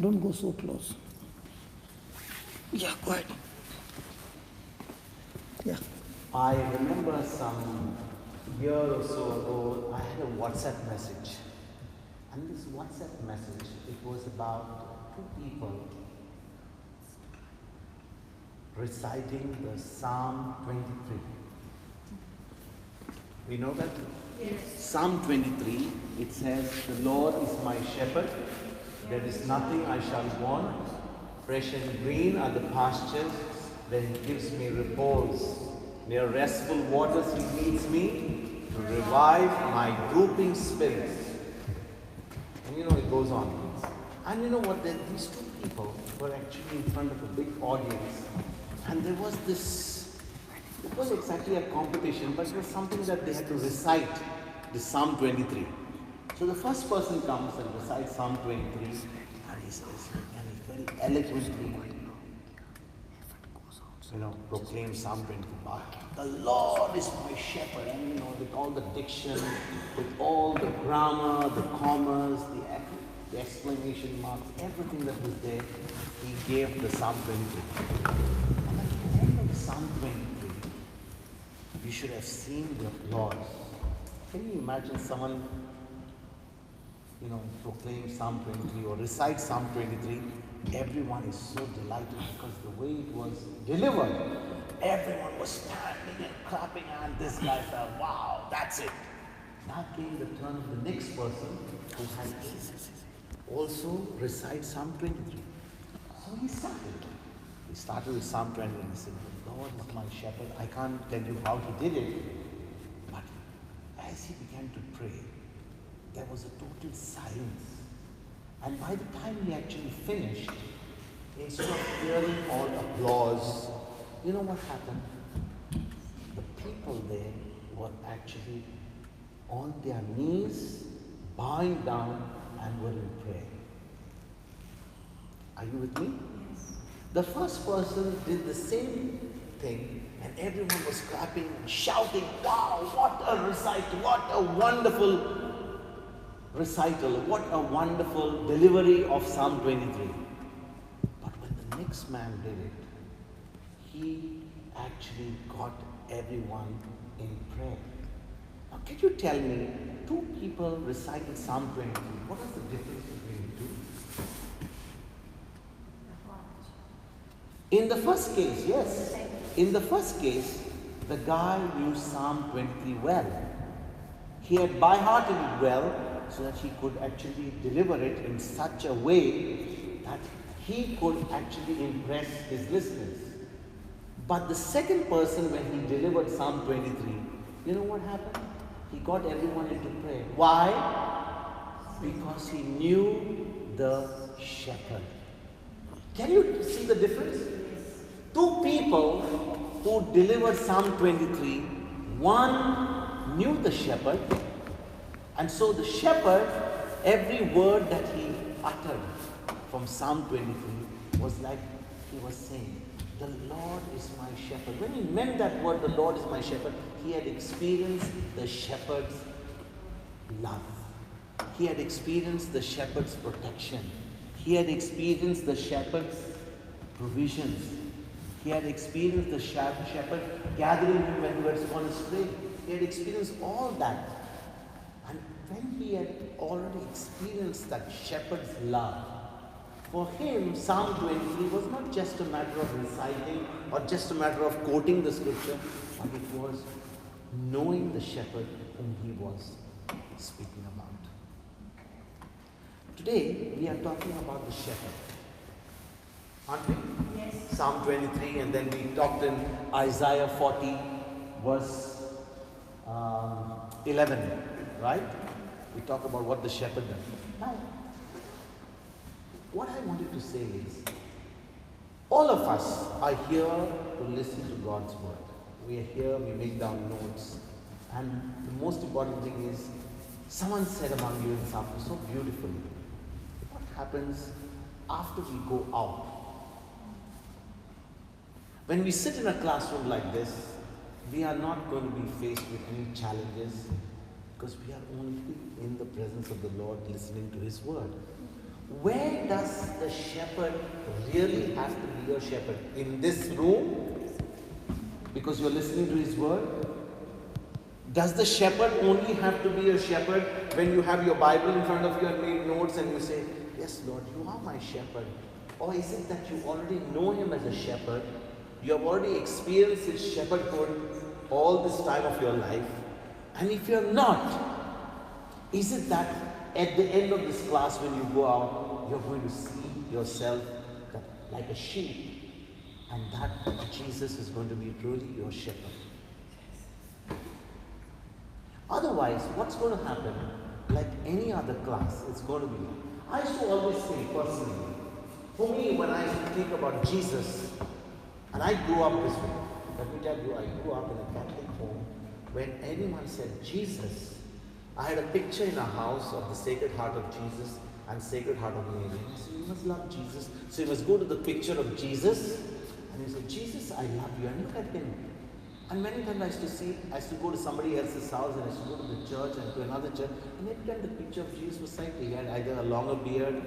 Don't go so close. Yeah, go ahead. Yeah. I remember some year or so ago, I had a WhatsApp message. And this WhatsApp message, it was about two people reciting the Psalm 23. We know that? Yes. Psalm 23, it says, "The Lord is my shepherd, there is nothing I shall want. Fresh and green are the pastures, where he gives me repose. Near restful waters he leads me to revive my drooping spirits." And it goes on. And you know what? These two people were actually in front of a big audience. And there was this, it was exactly a competition, but it was something that they had to recite, the Psalm 23. So the first person comes and recites Psalm 23, and he says, and he very eloquently, proclaims Psalm 23. The Lord is my shepherd, and with all the diction, with all the grammar, the commas, the exclamation marks, everything that was there, he gave the Psalm 23. And at the end of Psalm 23, you should have seen the applause. Can you imagine someone, proclaim Psalm 23 or recite Psalm 23? Everyone is so delighted because the way it was delivered, everyone was standing and clapping, and this guy felt, wow, that's it. Now came the turn of the next person who had also recite Psalm 23. So he started. He started with Psalm 23 and he said, "The Lord is my shepherd." I can't tell you how he did it, but as he began to pray, there was a total silence. And by the time he actually finished, instead of hearing all applause, you know what happened? The people there were actually on their knees, bowing down, and were in prayer. Are you with me? Yes. The first person did the same thing, and everyone was clapping and shouting, "Wow, what a recital, what a wonderful recital, what a wonderful delivery of Psalm 23. But when the next man did it, he actually got everyone in prayer. Now can you tell me, two people recited Psalm 23, what is the difference between the two? In the first case, yes. In the first case, the guy knew Psalm 23 well. He had by-hearted it well, so that he could actually deliver it in such a way that he could actually impress his listeners. But the second person, when he delivered Psalm 23, you know what happened? He got everyone into prayer. Why? Because he knew the shepherd. Can you see the difference? Two people who delivered Psalm 23, one knew the shepherd, and so the shepherd, every word that he uttered from Psalm 23 was like he was saying, "The Lord is my shepherd." When he meant that word, "the Lord is my shepherd," he had experienced the shepherd's love. He had experienced the shepherd's protection. He had experienced the shepherd's provisions. He had experienced the shepherd gathering him when he was on his prey. He had experienced all that. And when he had already experienced that shepherd's love, for him, Psalm 23 was not just a matter of reciting or just a matter of quoting the scripture, but it was knowing the shepherd whom he was speaking about. Today, we are talking about the shepherd, aren't we? Yes. Psalm 23, and then we talked in Isaiah 40, verse 11, right? We talk about what the shepherd does. Now, what I wanted to say is, all of us are here to listen to God's word. We are here, we make down notes, and the most important thing is, someone said among you in something so beautifully, what happens after we go out? When we sit in a classroom like this, we are not going to be faced with any challenges because we are only in the presence of the Lord listening to His word. Where does the shepherd really have to be your shepherd? In this room? Because you're listening to his word? Does the shepherd only have to be a shepherd when you have your Bible in front of you and made notes and you say, yes, Lord, you are my shepherd? Or is it that you already know him as a shepherd? You have already experienced his shepherdhood all this time of your life? And if you're not, is it that at the end of this class when you go out, you're going to see yourself like a sheep, and that Jesus is going to be truly your shepherd? Otherwise, what's going to happen? Like any other class, it's going to be. I used to always say personally, for me, when I used to think about Jesus, and I grew up this way. Let me tell you, I grew up in a Catholic home. When anyone said Jesus, I had a picture in our house of the Sacred Heart of Jesus and Sacred Heart of Mary. So you must love Jesus. So you must go to the picture of Jesus and you say, Jesus, I love you. And look at him. And many times I used to go to somebody else's house and I used to go to the church and to another church. And every time the picture of Jesus was like, he had either a longer beard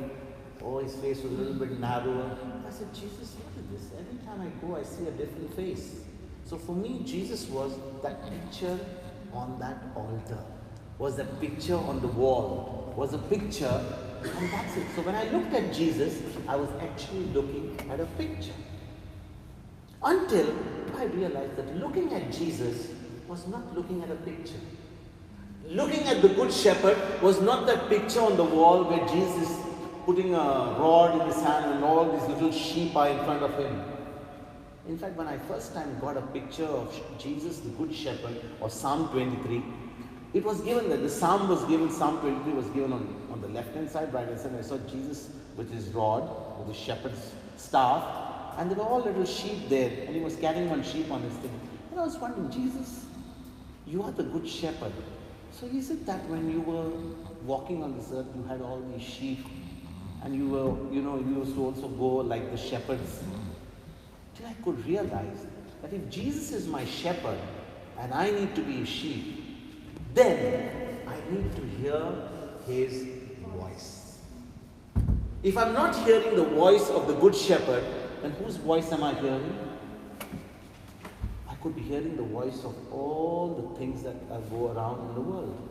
or his face was a little bit narrower. I said, Jesus, what is this? Every time I go, I see a different face. So for me, Jesus was that picture on that altar, was that picture on the wall, was a picture, and that's it. So when I looked at Jesus, I was actually looking at a picture. Until I realized that looking at Jesus was not looking at a picture. Looking at the Good Shepherd was not that picture on the wall where Jesus is putting a rod in his hand and all these little sheep are in front of him. In fact, when I first time got a picture of Jesus, the Good Shepherd, or Psalm 23, it was given that the Psalm was given, Psalm 23 was given on the left-hand side, right-hand side. I saw Jesus with his rod, with the shepherd's staff, and there were all little sheep there, and he was carrying one sheep on his thing. And I was wondering, Jesus, you are the Good Shepherd. So is it that when you were walking on this earth, you had all these sheep, and you were, you used to also go like the shepherds? Till I could realize that if Jesus is my shepherd and I need to be a sheep, then I need to hear his voice. If I'm not hearing the voice of the Good Shepherd, then whose voice am I hearing? I could be hearing the voice of all the things that go around in the world.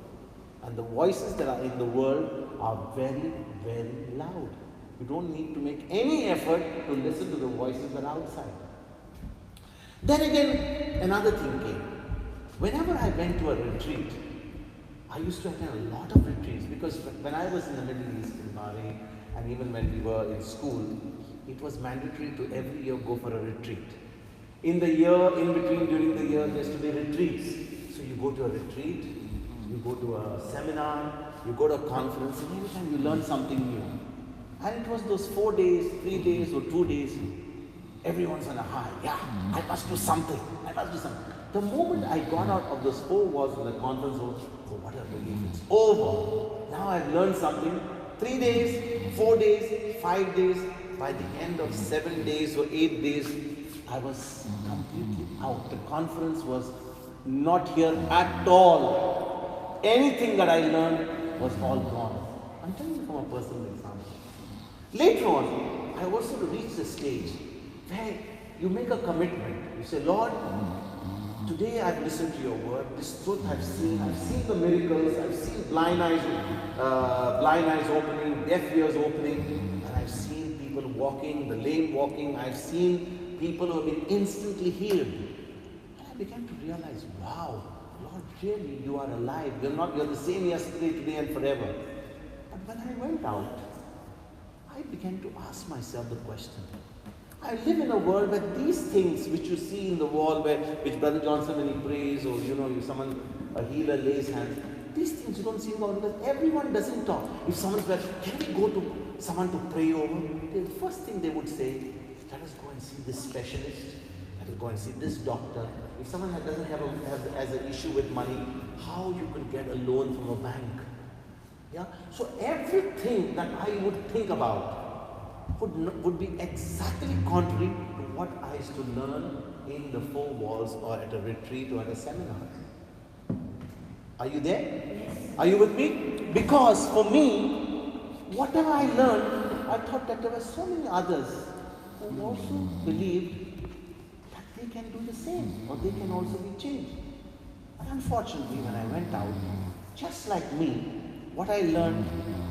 And the voices that are in the world are very, very loud. You don't need to make any effort to listen to the voices that are outside. Then again, another thing came. Whenever I went to a retreat, I used to attend a lot of retreats because when I was in the Middle East, in Bahrain, and even when we were in school, it was mandatory to every year go for a retreat. In the year, in between, during the year, there used to be retreats. So you go to a retreat, you go to a seminar, you go to a conference, and every time you learn something new. And it was those 4 days, 3 days, or 2 days, everyone's on a high. Yeah, I must do something. I must do something. The moment I got out of those 4 walls in the conference hall, oh, what a relief, it's over. Now I've learned something. 3 days, 4 days, 5 days. By the end of 7 days or 8 days, I was completely out. The conference was not here at all. Anything that I learned was all gone. I'm telling you from a personal example. Later on, I also reached the stage where you make a commitment. You say, Lord, today I've listened to your word. This truth I've seen the miracles. I've seen blind eyes opening, deaf ears opening, and I've seen people walking, the lame walking. I've seen people who have been instantly healed. And I began to realize, wow, Lord, really, you are alive. You're the same yesterday, today, and forever. But when I went out, I began to ask myself the question. I live in a world where these things which you see in the wall, which Brother Johnson when he prays, or a healer lays hands, these things you don't see in the world because everyone doesn't talk. If someone's like, can we go to someone to pray over? The first thing they would say, let us go and see this specialist. Let us go and see this doctor. If someone doesn't have an issue with money, how you could get a loan from a bank? Yeah. So everything that I would think about would be exactly contrary to what I used to learn in the 4 walls or at a retreat or at a seminar. Are you there? Yes. Are you with me? Because for me, whatever I learned I thought that there were so many others who also believed that they can do the same, or they can also be changed. But unfortunately, when I went out, just like me, what I learned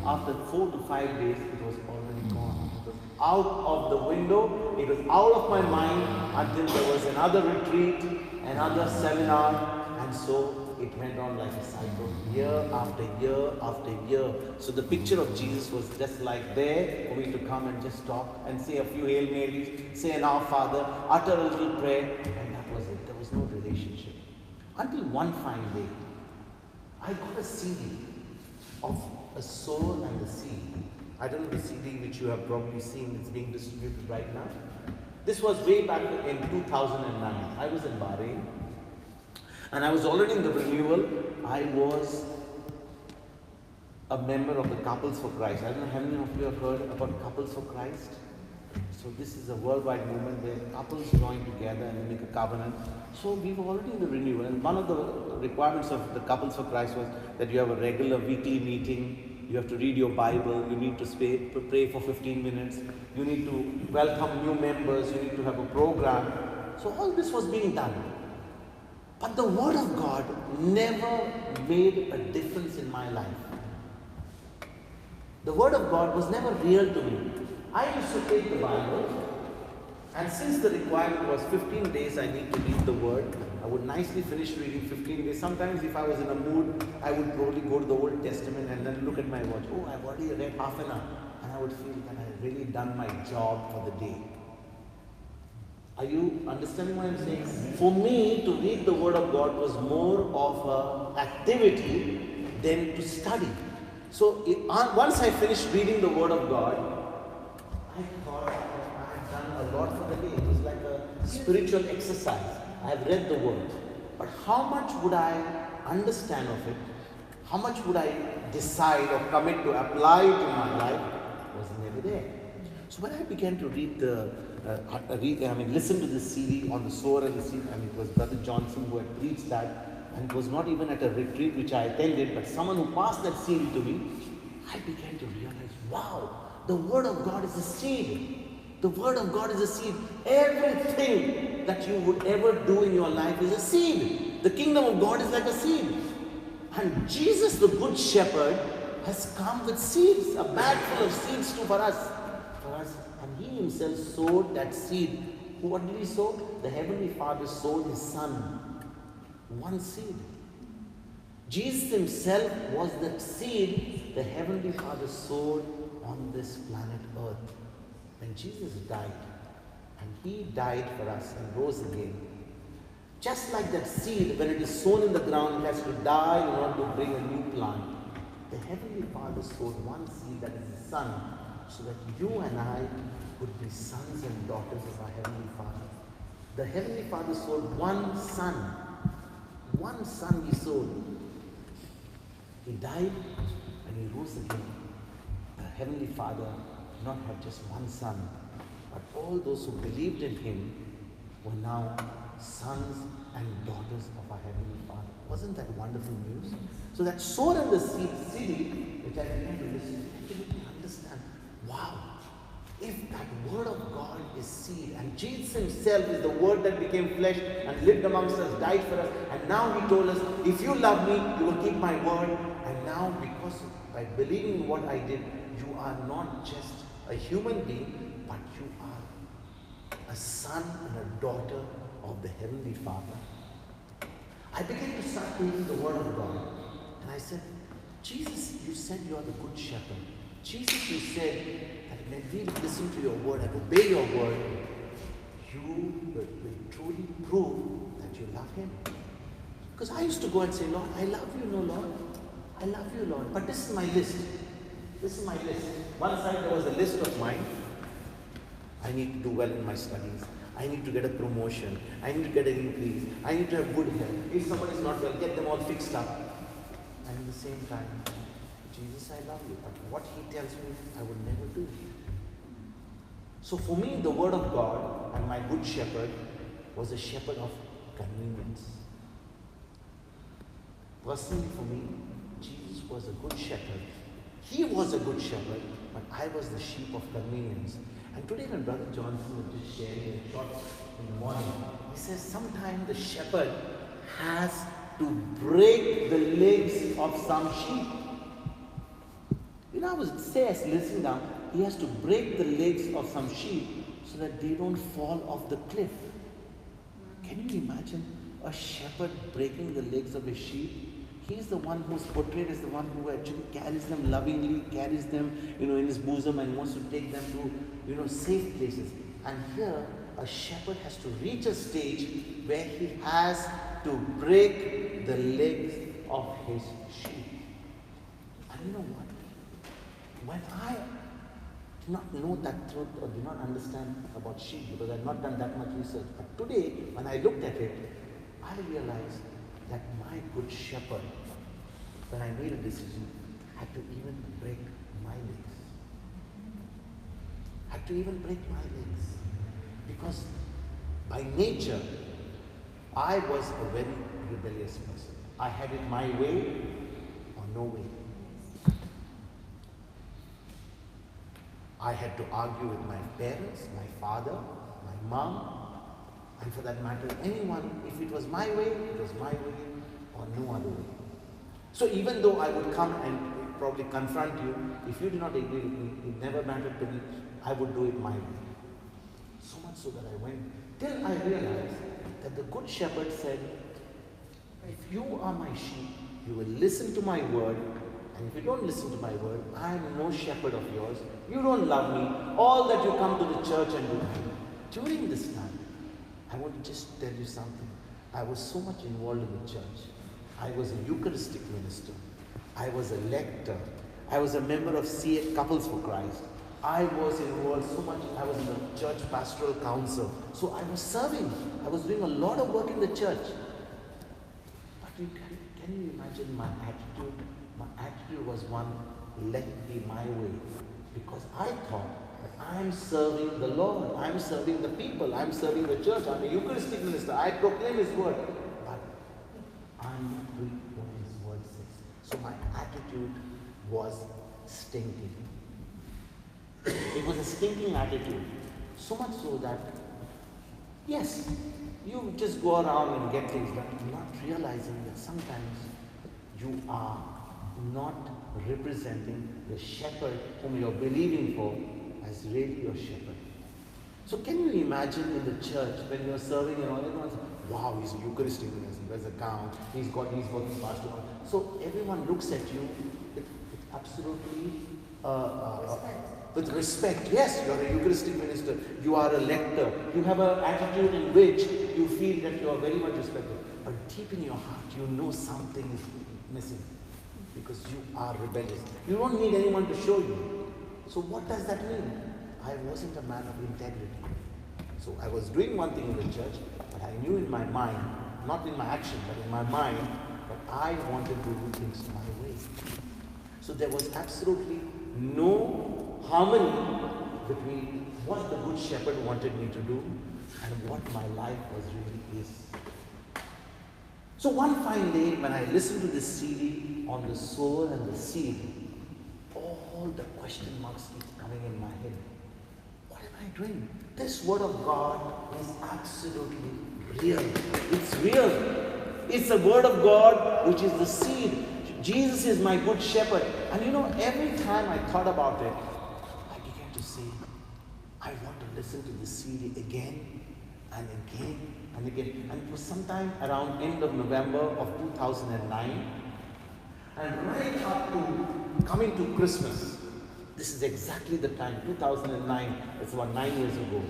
after 4 to 5 days, it was already gone. It was out of the window, it was out of my mind until there was another retreat, another seminar, and so it went on like a cycle, year after year after year. So the picture of Jesus was just like there for me to come and just talk and say a few Hail Marys, say an Our Father, utter a little prayer, and that was it. There was no relationship. Until one fine day, I got a CD of A Soul and the Seed. I don't know the CD which you have probably seen, it's being distributed right now. This was way back in 2009. I was in Bahrain and I was already in the renewal. I was a member of the Couples for Christ. I don't know how many of you have heard about Couples for Christ. So this is a worldwide movement where couples join together and make a covenant. So we were already in the renewal, and one of the requirements of the Couples for Christ was that you have a regular weekly meeting, you have to read your Bible, you need to pray for 15 minutes, you need to welcome new members, you need to have a program. So all this was being done. But the Word of God never made a difference in my life. The Word of God was never real to me. I used to take the Bible, and since the requirement was 15 days I need to read the Word, I would nicely finish reading 15 days. Sometimes if I was in a mood, I would probably go to the Old Testament and then look at my watch. Oh, I've already read half an hour. And I would feel that I've really done my job for the day. Are you understanding what I'm saying? For me, to read the Word of God was more of an activity than to study. So once I finished reading the Word of God, I thought I had done a lot for the day. It was like a spiritual exercise. I have read the Word. But how much would I understand of it? How much would I decide or commit to apply to my life? Was never there. So when I began to listen to this CD on the Sower and the Seed, it was Brother Johnson who had preached that, and it was not even at a retreat which I attended, but someone who passed that CD to me, I began to realize, wow, the Word of God is a seed. The Word of God is a seed. Everything that you would ever do in your life is a seed. The kingdom of God is like a seed. And Jesus, the Good Shepherd, has come with seeds, a bag full of seeds for us. And He Himself sowed that seed. What did He sow? The Heavenly Father sowed His Son. One seed. Jesus Himself was that seed the Heavenly Father sowed on this planet Earth. When Jesus died, and He died for us and rose again, just like that seed, when it is sown in the ground, it has to die in order to bring a new plant. The Heavenly Father sowed one seed, that is the Son, so that you and I would be sons and daughters of our Heavenly Father. The Heavenly Father sowed one Son. One Son He sowed. He died and He rose again. The Heavenly Father did not have just one Son, but all those who believed in Him were now sons and daughters of our Heavenly Father. Wasn't that wonderful news? So that Sower and the Seed CD, which I began to listen to, made me understand, wow, if that Word of God is seed, and Jesus Himself is the Word that became flesh and lived amongst us, died for us, and now He told us, if you love me, you will keep my word. And now, because by believing in what I did, you are not just a human being, but you are a son and a daughter of the Heavenly Father. I began to start reading the Word of God, and I said, Jesus, you said you are the Good Shepherd. Jesus, you said that when we listen to your word and obey your word, you will truly prove that you love Him. Because I used to go and say, Lord, I love you, no Lord. I love you, Lord. But this is my list. This is my list. One side there was a list of mine. I need to do well in my studies. I need to get a promotion. I need to get an increase. I need to have good health. If somebody is not well, get them all fixed up. And at the same time, Jesus, I love you. But what He tells me, I would never do. So for me, the Word of God and my Good Shepherd was a shepherd of convenience. Personally for me, Jesus was a good shepherd. He was a good shepherd, but I was the sheep of convenience. And today when Brother Johnson was just sharing a short in the morning, he says sometimes the shepherd has to break the legs of some sheep. You know, I was listening down, he has to break the legs of some sheep so that they don't fall off the cliff. Can you imagine a shepherd breaking the legs of a sheep? He's the one who's portrayed as the one who actually carries them lovingly, carries them, in his bosom and wants to take them to, safe places. And here, a shepherd has to reach a stage where he has to break the legs of his sheep. And you know what? When I did not know that truth or did not understand about sheep because I had not done that much research, but today, when I looked at it, I realized that my good shepherd, when I made a decision, had to even break my legs. Had to even break my legs. Because by nature, I was a very rebellious person. I had it my way or no way. I had to argue with my parents, my father, my mom, and for that matter, anyone. If it was my way, it was my way or no other way. So even though I would come and probably confront you, if you did not agree with me, it never mattered to me, I would do it my way. So much so that I went, till I realized that the good shepherd said, if you are my sheep, you will listen to my word, and if you don't listen to my word, I am no shepherd of yours. You don't love me. All that you come to the church and do. During this time, I want to just tell you something. I was so much involved in the church. I was a Eucharistic minister. I was a lector. I was a member of Couples for Christ. I was involved so much. I was in the church pastoral council. So I was serving. I was doing a lot of work in the church. But can you imagine my attitude? My attitude was one, let it be my way. Because I thought that I am serving the Lord. I am serving the people. I am serving the church. I am a Eucharistic minister. I proclaim His word. But I am not doing what His word says. So my attitude was stinking. It was a stinking attitude. So much so that, yes, you just go around and get things done, not realizing that sometimes you are not representing the shepherd whom you are believing for as really your shepherd. So can you imagine in the church when you are serving and all, everyone says, wow, he's a Eucharistic minister, he wears a gown, he's working pastoral. So everyone looks at you with absolutely with respect. Yes, you are a Eucharistic minister, you are a lector, you have an attitude in which you feel that you are very much respected. But deep in your heart, you know something is missing. Because you are rebellious. You don't need anyone to show you. So what does that mean? I wasn't a man of integrity. So I was doing one thing in the church, but I knew in my mind, not in my action, but in my mind, that I wanted to do things my way. So there was absolutely no harmony between what the good shepherd wanted me to do and what my life was really is. So one fine day, when I listened to this CD on the sower and the seed, all the question marks keep coming in my head. What am I doing? This word of God is absolutely real. It's real. It's the word of God which is the seed. Jesus is my good shepherd. And every time I thought about it, I began to say, I want to listen to the CD again and again and again. And it was sometime around end of November of 2009. And right up to coming to Christmas, this is exactly the time, 2009, it's about 9 years ago.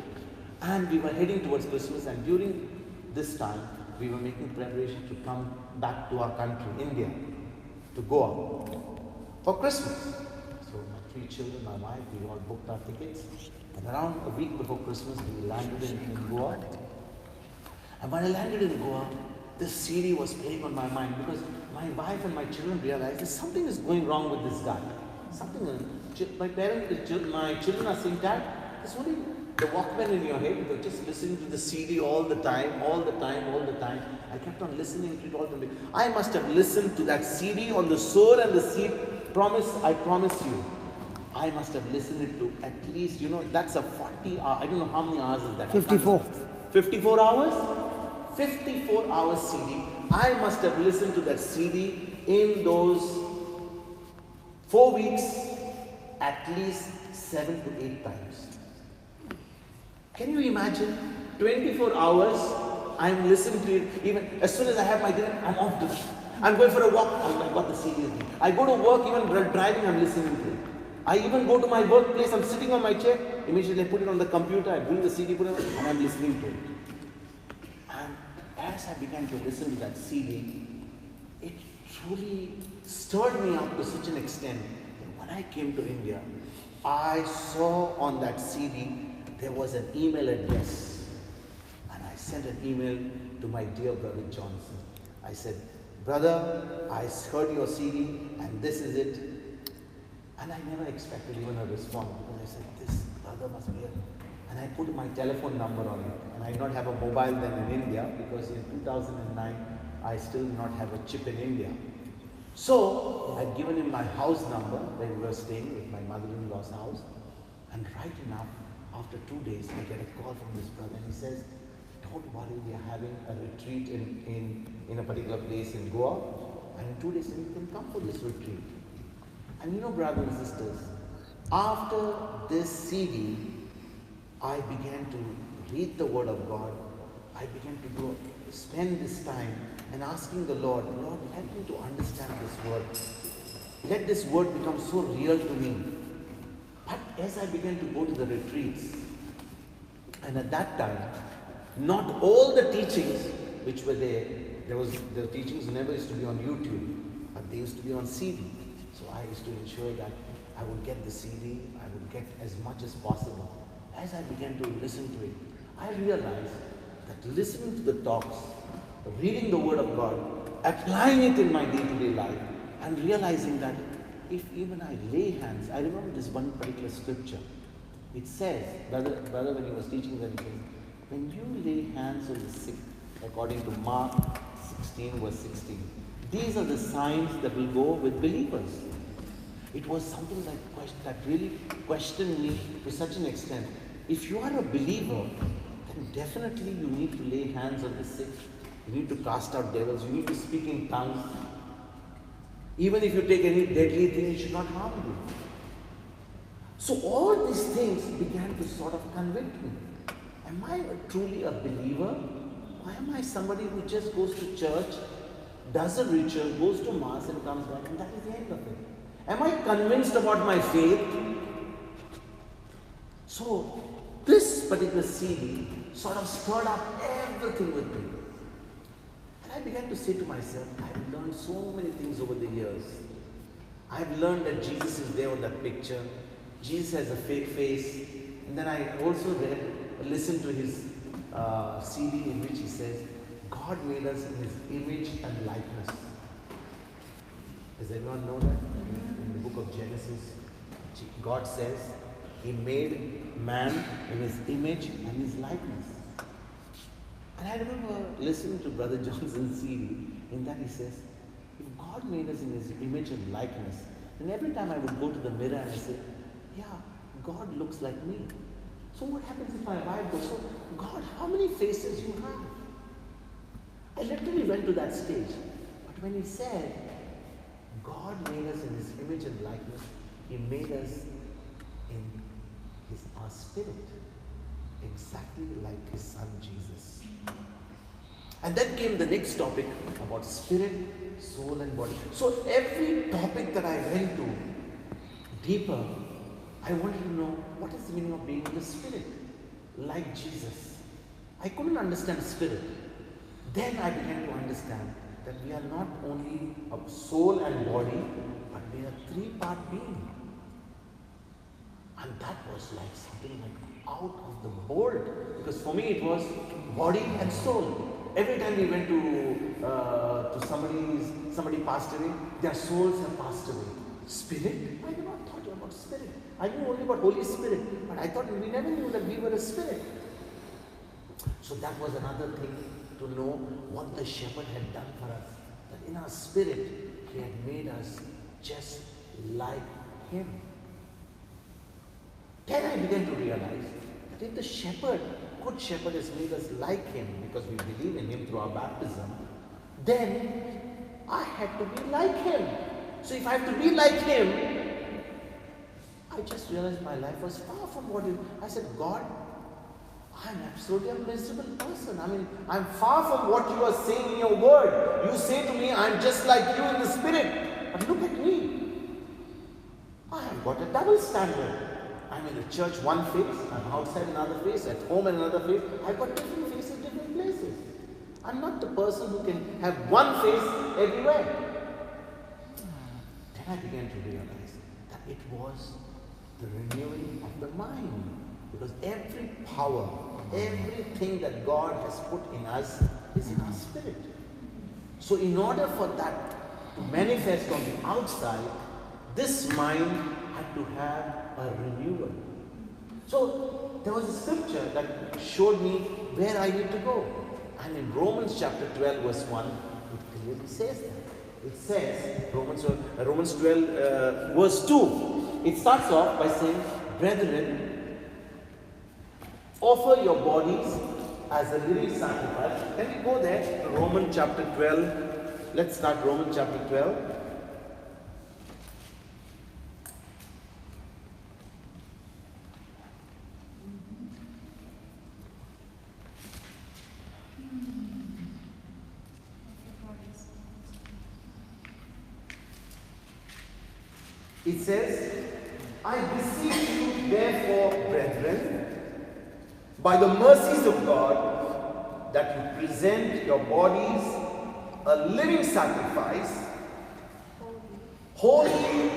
And we were heading towards Christmas, and during this time, we were making preparations to come back to our country, India, to Goa, for Christmas. So my 3 children, my wife, we all booked our tickets. And around a week before Christmas, we landed in Goa. And when I landed in Goa, this CD was playing on my mind because my wife and my children realized that something is going wrong with this guy. My children are saying, Dad, it's only the Walkman in your head. You're just listening to the CD all the time. I kept on listening to it all the time. I must have listened to that CD on the sower and the seed. I promise you. I must have listened it to at least, that's a 40 hour, I don't know how many hours is that. 54. 54 hours? 54 hours CD. I must have listened to that CD in those 4 weeks at least 7 to 8 times. Can you imagine? 24 hours, I'm listening to it. Even as soon as I have my dinner, I'm off to it. I'm going for a walk, I've got the CD with me. I go to work, even driving, I'm listening to it. I even go to my workplace, I'm sitting on my chair, immediately I put it on the computer, I bring the CD, put it on, and I'm listening to it. And as I began to listen to that CD, it truly stirred me up to such an extent that when I came to India, I saw on that CD there was an email address, and I sent an email to my dear brother Johnson. I said, brother, I heard your CD and this is it. And I never expected even a response, because I said, this brother must be here. And I put my telephone number on it. And I did not have a mobile then in India, because in 2009, I still did not have a chip in India. So I'd given him my house number where we were staying with my mother-in-law's house. And right enough, after 2 days, I get a call from this brother, and he says, don't worry, we are having a retreat in a particular place in Goa, and in 2 days you can come for this retreat. And brothers and sisters, after this CD, I began to read the Word of God. I began to spend this time and asking the Lord, Lord, help me to understand this Word. Let this Word become so real to me. But as I began to go to the retreats, and at that time, not all the teachings which were there, the teachings never used to be on YouTube, but they used to be on CD. So I used to ensure that I would get the CD, I would get as much as possible. As I began to listen to it, I realized that listening to the talks, reading the Word of God, applying it in my day-to-day life, and realizing that if even I lay hands, I remember this one particular scripture. It says, brother when he was teaching that, when you lay hands on the sick, according to Mark 16 verse 16, these are the signs that will go with believers. It was something that really questioned me to such an extent. If you are a believer, then definitely you need to lay hands on the sick. You need to cast out devils. You need to speak in tongues. Even if you take any deadly thing, it should not harm you. So all these things began to sort of convict me. Am I truly a believer? Or am I somebody who just goes to church, does a ritual, goes to mass and comes back, and that is the end of it? Am I convinced about my faith? So this particular CD sort of stirred up everything with me. And I began to say to myself, I've learned so many things over the years. I've learned that Jesus is there on that picture. Jesus has a fake face. And then I also listened to his CD in which he says, God made us in his image and likeness. Does everyone know that? In the book of Genesis, God says he made man in his image and his likeness. And I remember listening to Brother Johnson's CD, in that he says, if God made us in his image and likeness, then every time I would go to the mirror and I say, yeah, God looks like me. So what happens if my wife goes, so God, how many faces you have? I literally went to that stage. But when he said, God made us in his image and likeness, he made us in our spirit, exactly like his son Jesus. And then came the next topic about spirit, soul and body. So every topic that I went to deeper, I wanted to know what is the meaning of being in the spirit, like Jesus. I couldn't understand spirit. Then I began to understand that we are not only a soul and body, but we are a three-part being. And that was like something like out of the world. Because for me it was body and soul. Every time we went to somebody passed away, their souls have passed away. Spirit? I never thought about spirit. I knew only about Holy Spirit, but I thought we never knew that we were a spirit. So that was another thing to know what the shepherd had done for us. That in our spirit, he had made us just like him. Then I began to realize that if the shepherd, good shepherd, has made us like him because we believe in him through our baptism, then I had to be like him. So if I have to be like him, I just realized my life was far from what I said, God, I'm absolutely a miserable person. I mean, I'm far from what you are saying in your word. You say to me, I'm just like you in the spirit. But look at me. I have got a double standard. I'm in the church one face, I'm outside another face, at home another face. I've got different faces, different places. I'm not the person who can have one face everywhere. Then I began to realize that it was the renewing of the mind. Because every power, everything that God has put in us is in our spirit. So in order for that to manifest on the outside, this mind had to have a renewal. So there was a scripture that showed me where I need to go. And in Romans chapter 12 verse 1, it clearly says that. It says, Romans 12 verse 2, it starts off by saying, brethren, offer your bodies as a living sacrifice. Can we go there to Romans chapter 12? Let's start Romans chapter 12. It says, I beseech you therefore, brethren, by the mercies of God, that you present your bodies a living sacrifice, holy,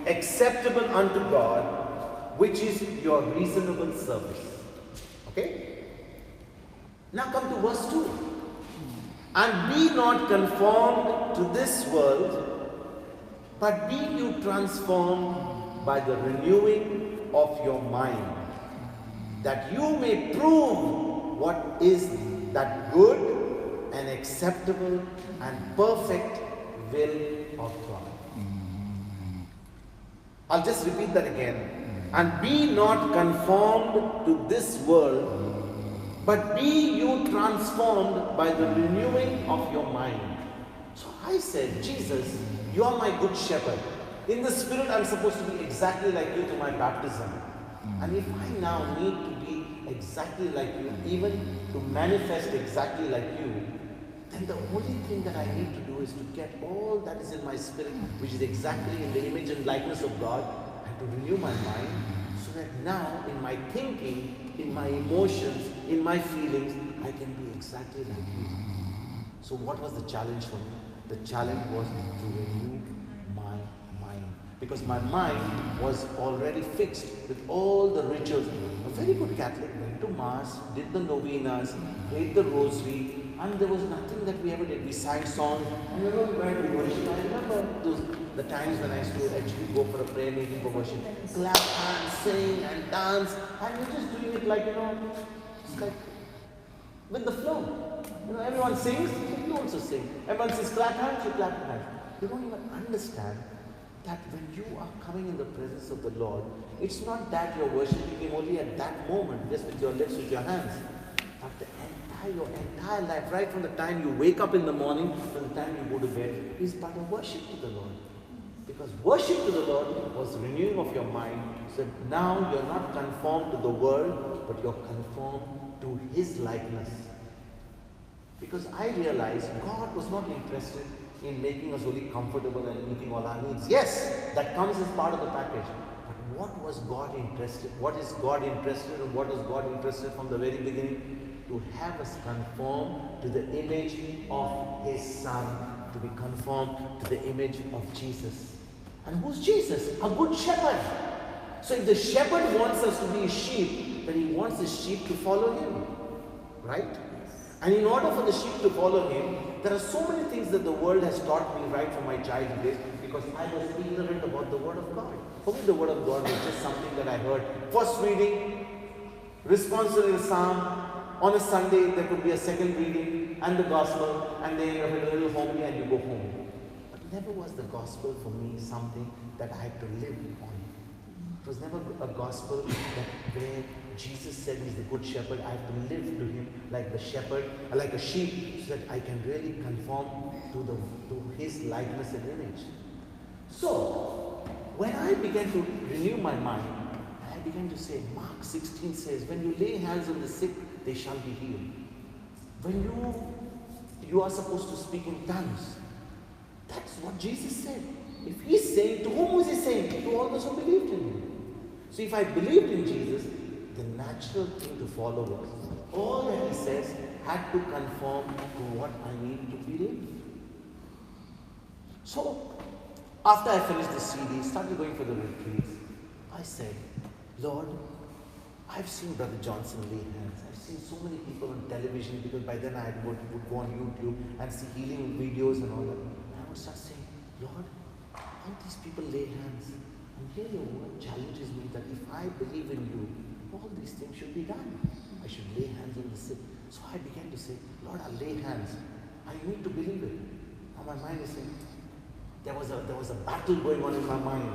acceptable unto God, which is your reasonable service. Okay? Now come to verse 2. And be not conformed to this world, but be you transformed by the renewing of your mind, that you may prove what is that good and acceptable and perfect will of God. I'll just repeat that again. And be not conformed to this world, but be you transformed by the renewing of your mind. So I said, Jesus, you are my good shepherd. In the spirit, I'm supposed to be exactly like you to my baptism. And if I now need to be exactly like you, even to manifest exactly like you, then the only thing that I need to do is to get all that is in my spirit, which is exactly in the image and likeness of God, and to renew my mind, so that now in my thinking, in my emotions, in my feelings, I can be exactly like you. So what was the challenge for me? The challenge was to renew my mind. Because my mind was already fixed with all the rituals. A very good Catholic, went to Mass, did the novenas, prayed the rosary, and there was nothing that we ever did. We sang songs, and we were going to worship. I remember the times when I used to actually go for a prayer meeting for worship. Clap hands, sing and dance, and we're just doing it like, it's like with the flow. Everyone sings, you also sing. Everyone says clap hands, you clap hands. You don't even understand that when you are coming in the presence of the Lord, it's not that you're worshiping Him only at that moment, just with your lips, with your hands. But your entire life, right from the time you wake up in the morning to the time you go to bed, is but a worship to the Lord. Because worship to the Lord was renewing of your mind. So now you're not conformed to the world, but you're conformed to His likeness. Because I realized God was not interested in making us only comfortable and meeting all our needs. Yes, that comes as part of the package. But what was God interested? What is God interested in? What is God interested from the very beginning? To have us conform to the image of His Son, to be conformed to the image of Jesus. And who's Jesus? A good shepherd. So if the shepherd wants us to be sheep, then he wants the sheep to follow him. Right? And in order for the sheep to follow him, there are so many things that the world has taught me right from my childhood days, because I was ignorant about the Word of God. For me, the Word of God was just something that I heard. First reading, responsive in the Psalm. On a Sunday, there could be a second reading and the Gospel, and then you have a little homily and you go home. But never was the Gospel for me something that I had to live on. It was never a gospel that where Jesus said he's the good shepherd. I have to live to him like the shepherd, like a sheep, so that I can really conform to his likeness and image. So, when I began to renew my mind, I began to say, Mark 16 says, when you lay hands on the sick, they shall be healed. When you are supposed to speak in tongues. That's what Jesus said. If he's saying, to whom was he saying? To all those who believed in him. So if I believed in Jesus, the natural thing to follow was, all that he says had to conform to what I need to believe. So, after I finished the CD, started going for the retreats, I said, Lord, I've seen Brother Johnson lay hands. I've seen so many people on television, because by then I would go on YouTube and see healing videos and all that. And I would start saying, Lord, all these people lay hands. And here your word challenges me that if I believe in you, all these things should be done. I should lay hands on the sick. So I began to say, Lord, I'll lay hands. I need to believe it. Now my mind is saying, there was a battle going on in my mind.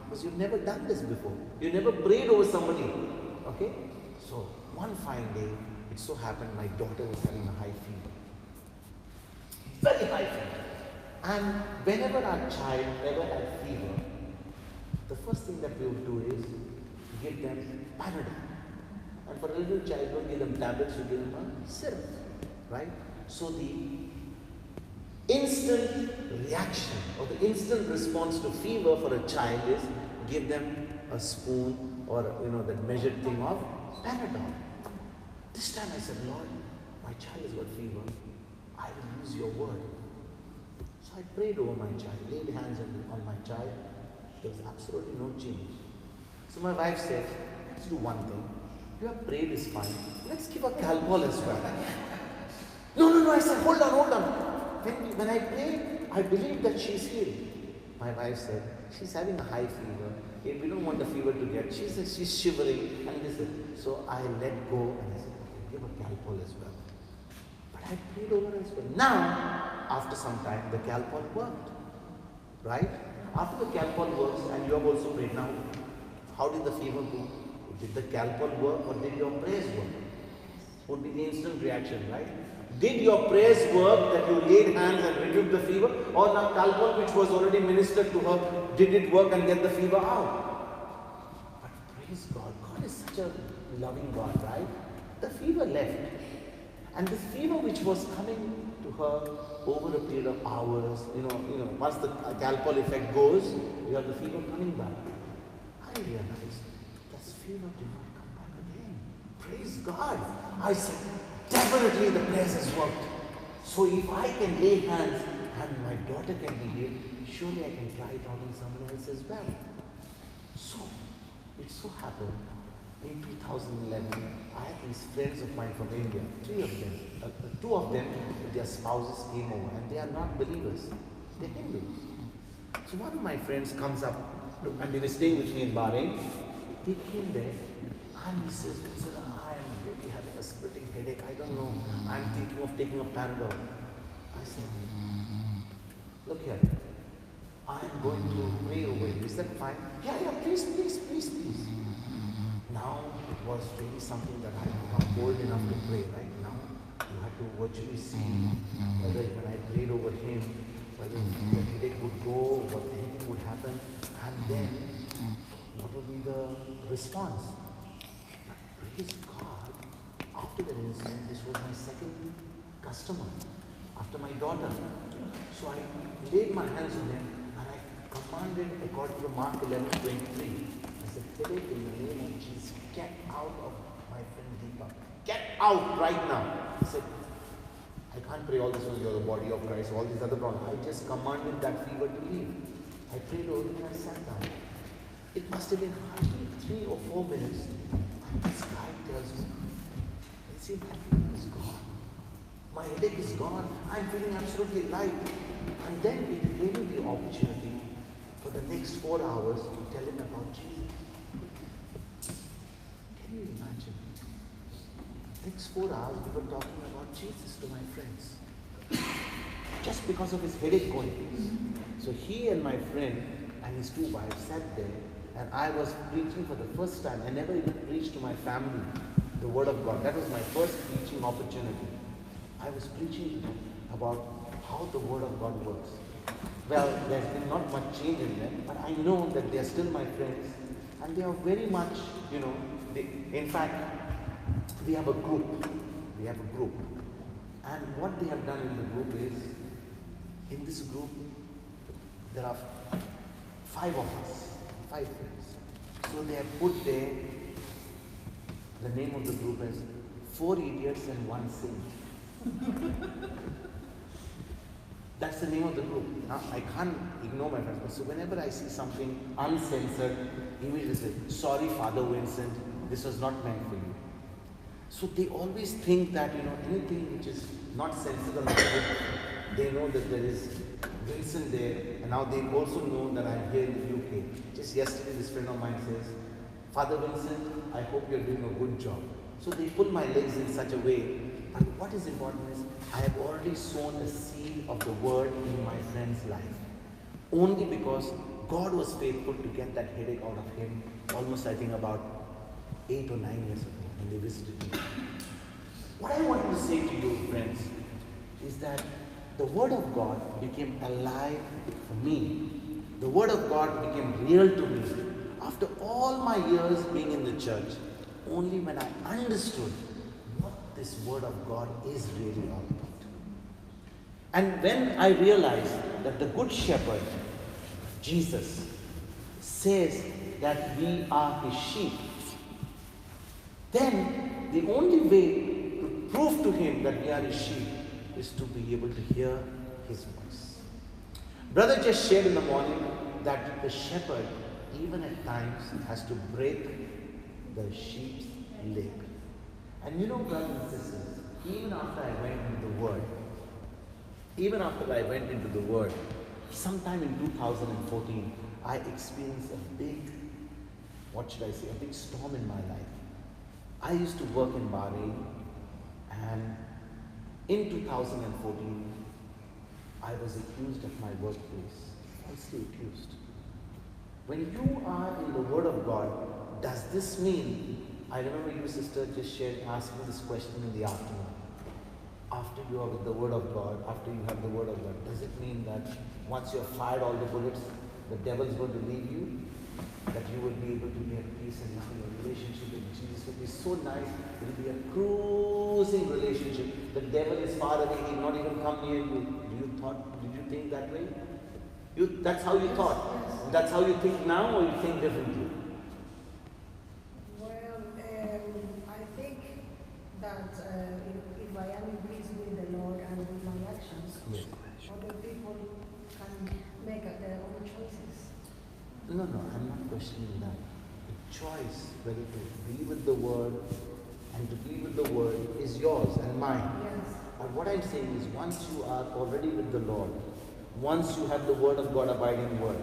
Because you've never done this before. You never prayed over somebody. Okay? So one fine day, it so happened my daughter was having a high fever. Very high fever. And whenever our child ever had fever, the first thing that we would do is give them Panadol. And for a little child, don't give them tablets, you give them a syrup. Right? So the instant reaction or the instant response to fever for a child is give them a spoon or that measured thing of Panadol. This time I said, Lord, my child has got fever. I will use your word. So I prayed over my child, laid hands on my child. There was absolutely no change. So my wife said, let's do one thing. You have prayed is fine. Let's give a Calpol as well. No, I said, hold on. When I prayed, I believe that she's healed. My wife said, she's having a high fever. We don't want the fever to get. She said she's shivering. And this is. So I let go and I said, okay, give a Calpol as well. But I prayed over as well. Now, after some time, the Calpol worked. Right? After the Calpol works, and you have also prayed now, how did the fever go? Did the Calpol work or did your prayers work? Would be the instant reaction, right? Did your prayers work that you laid hands and rebuked the fever? Or the Calpol which was already ministered to her, did it work and get the fever out? But praise God. God is such a loving God, right? The fever left. And this fever which was coming to her over a period of hours, once the Calpol effect goes, you have the fever coming back. I realized that fever did not come back again. Praise God. I said, definitely the prayers has worked. So if I can lay hands and my daughter can be healed, surely I can try it out on someone else as well. So, it so happened, in 2011, I had these friends of mine from India, 3 of them. 2 of them, their spouses came over, and they are not believers. They're Hindus. So one of my friends comes up, and they were staying with me in Bahrain. He came there, and he says, Vincent, I am really having a splitting headache. I don't know. I'm thinking of taking a Panadol. I said, look here. I am going to pray over you. Is that fine? Yeah, please. Now it was really something that I had become bold enough to pray. Right now, you have to virtually see whether when I prayed over him, whether the headache would go, what anything would happen, and then what would be the response. Praise God. After that incident, this was my second customer after my daughter. So I laid my hands on him and I commanded according to Mark 11:23. I said, headache in the name of Jesus, get out of my friend Deepak. Get out right now. He said, I can't pray all this when you're the body of Christ, all these other problems. I just commanded that fever to leave. I prayed over it and I sat down. It must have been hardly 3 or 4 minutes. And this guy tells me, see, my fever is gone. My headache is gone. I'm feeling absolutely light. And then it gave me the opportunity for the next 4 hours to tell him about Jesus. Can you imagine? Next 4 hours we were talking about Jesus to my friends. Just because of his headache going. So he and my friend and his 2 wives sat there and I was preaching for the first time. I never even preached to my family the Word of God. That was my first preaching opportunity. I was preaching to them about how the Word of God works. Well, there's been not much change in them, but I know that they are still my friends, and they are very much, in fact, we have a group. And what they have done in the group is, in this group, there are 5 of us, 5 friends. So they have put there, the name of the group as 4 idiots and 1 saint. That's the name of the group. Now, I can't ignore my friends. So whenever I see something uncensored, immediately say, sorry, Father Vincent, this was not meant for you. So they always think that, anything which is not censored on the group, they know that there is Vincent there, and now they also know that I'm here in the UK. Just yesterday, this friend of mine says, Father Vincent, I hope you're doing a good job. So they pull my legs in such a way. But what is important is, I have already sown a seed of the Word in my friend's life. Only because God was faithful to get that headache out of him almost, I think, about 8 or 9 years ago when they visited me. What I want to say to you, friends, is that the Word of God became alive for me. The Word of God became real to me after all my years being in the church, only when I understood what this Word of God is really all about. And when I realized that the Good Shepherd, Jesus, says that we are His sheep, then the only way to prove to Him that we are His sheep is to be able to hear His voice. Brother just shared in the morning that the shepherd, even at times, has to break the sheep's leg. And brothers and sisters, even after I went into the Word, sometime in 2014, I experienced a big storm in my life. I used to work in Bahrain, and in 2014, I was accused at my workplace, falsely accused. When you are in the Word of God, does this mean, I remember you, sister, just asking this question in the afternoon. After you are with the Word of God, after you have the Word of God, does it mean that once you have fired all the bullets, the devil is going to leave you? That you will be able to be at peace and now your relationship with Jesus will be so nice, it will be a cruising relationship. The devil is far away, he will not even come near you. Did you think that way? That's how you thought. Yes. That's how you think now, or you think differently? Well, I think that if I am in peace with the Lord and with my actions, Yes. other people can make their own choices. No, I'm not questioning that. The choice whether to be with the Word and to be with the Word is yours and mine. Yes. But what I'm saying is, once you are already with the Lord, once you have the Word of God, abiding Word,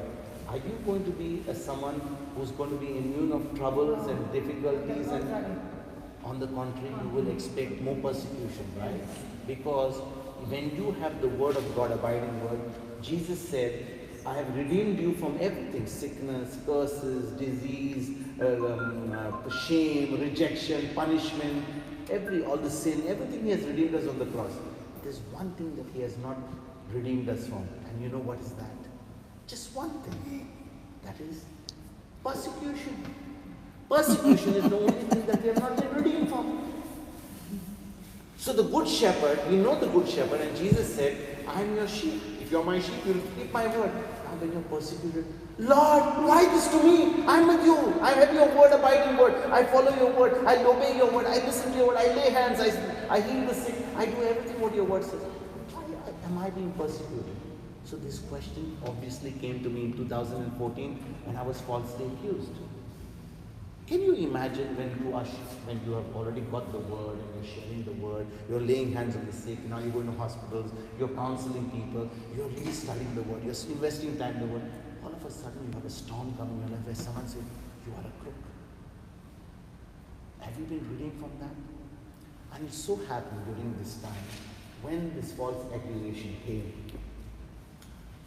are you going to be someone who's going to be immune of troubles and difficulties? And on the contrary, you will expect more persecution, right? Because when you have the Word of God, abiding Word, Jesus said, I have redeemed you from everything: sickness, curses, disease, shame, rejection, punishment, all the sin, everything He has redeemed us on the cross. There's one thing that He has not redeemed us from. And you know what is that? Just one thing. That is persecution. Persecution is the only thing that we have not been redeemed from. So the Good Shepherd, we know the Good Shepherd, and Jesus said, I am your sheep. If you are my sheep, you will keep my word. Now when you are persecuted, Lord, why this to me? I am with you. I have your word, abiding word. I follow your word. I obey your word. I listen to your word. I lay hands. I heal the sick. I do everything what your word says. Why am I being persecuted? So this question obviously came to me in 2014 when I was falsely accused. Can you imagine when you have already got the word and you're sharing the word, you're laying hands on the sick, now you're going to hospitals, you're counseling people, you're really studying the word, you're investing time in the word. All of a sudden you have a storm coming in your life where someone says, you are a crook. Have you been reading from that? And it so happened during this time, when this false accusation came,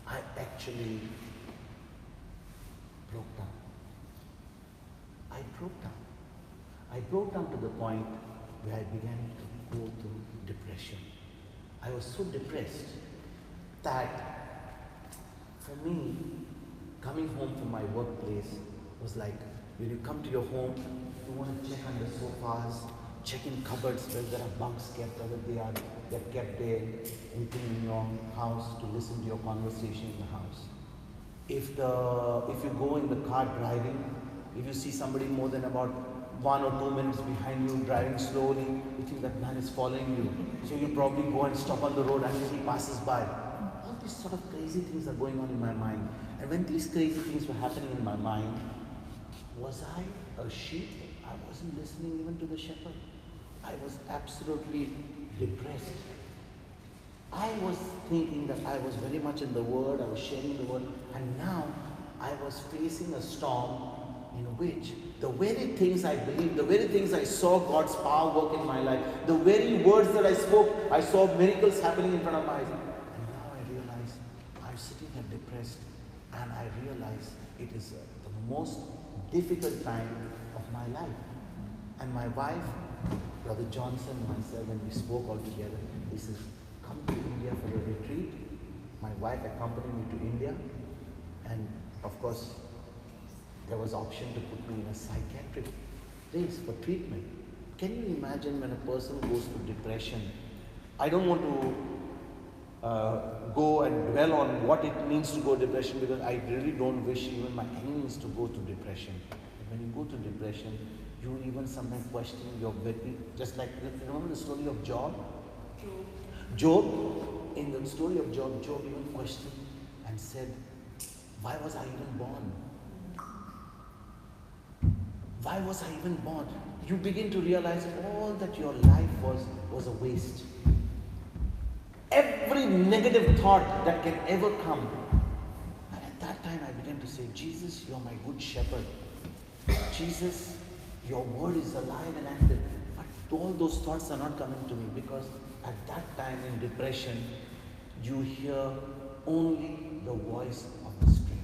I actually broke down. I broke down. I broke down to the point where I began to go through depression. I was so depressed that for me, coming home from my workplace was like, when you come to your home, you want to check under sofas, check in cupboards where there are bugs kept, whether they're kept there, anything in your house, to listen to your conversation in the house. If you go in the car driving, if you see somebody more than about 1 or 2 minutes behind you driving slowly, you think that man is following you. So you probably go and stop on the road until he passes by. All these sort of crazy things are going on in my mind. And when these crazy things were happening in my mind, was I a sheep? I wasn't listening even to the shepherd. I was absolutely depressed. I was thinking that I was very much in the Word, I was sharing the Word, and now I was facing a storm in which the very things I believed, the very things I saw God's power work in my life, the very words that I spoke, I saw miracles happening in front of my eyes. And now I realize I'm sitting here depressed, and I realize it is the most difficult time of my life. And my wife, Brother Johnson, and myself, when we spoke all together, he says, come to India for a retreat. My wife accompanied me to India, and of course, there was option to put me in a psychiatric place for treatment. Can you imagine when a person goes through depression? I don't want to go and dwell on what it means to go depression, because I really don't wish even my enemies to go through depression. When you go through depression, you even sometimes question your very, just like, remember the story of Job? Job, in the story of Job, Job even questioned and said, why was I even born? Why was I even born? You begin to realize all that your life was a waste. Every negative thought that can ever come. And at that time I began to say, Jesus, you're my good shepherd. Jesus, your word is alive and active. But all those thoughts are not coming to me, because at that time in depression, you hear only the voice of the stranger.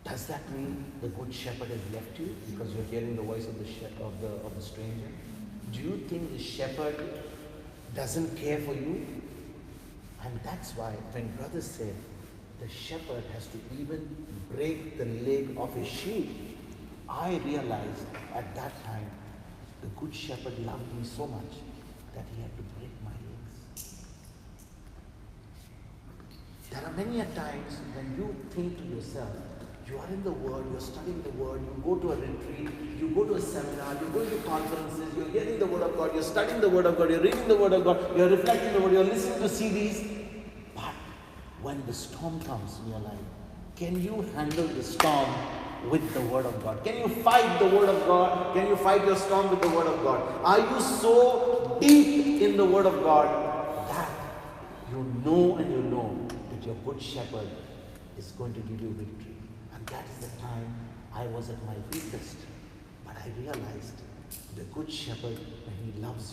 Does that mean the good shepherd has left you because you're hearing the voice of the stranger? Do you think the shepherd doesn't care for you? And that's why when brother said the shepherd has to even break the leg of his sheep, I realized at that time the good shepherd loved me so much that he had to break my legs. There are many a times when you think to yourself, you are in the Word, you're studying the Word, you go to a retreat, you go to a seminar, you go to conferences, you're hearing the Word of God, you're studying the Word of God, you're reading the Word of God, you're reflecting the Word, you're listening to CDs. But when the storm comes in your life, can you handle the storm with the Word of God? Can you fight the Word of God? Can you fight your storm with the Word of God? Are you so deep in the Word of God that you know that your good shepherd is going to give you victory? And that is the time I was at my weakest. But I realized the good shepherd, when he loves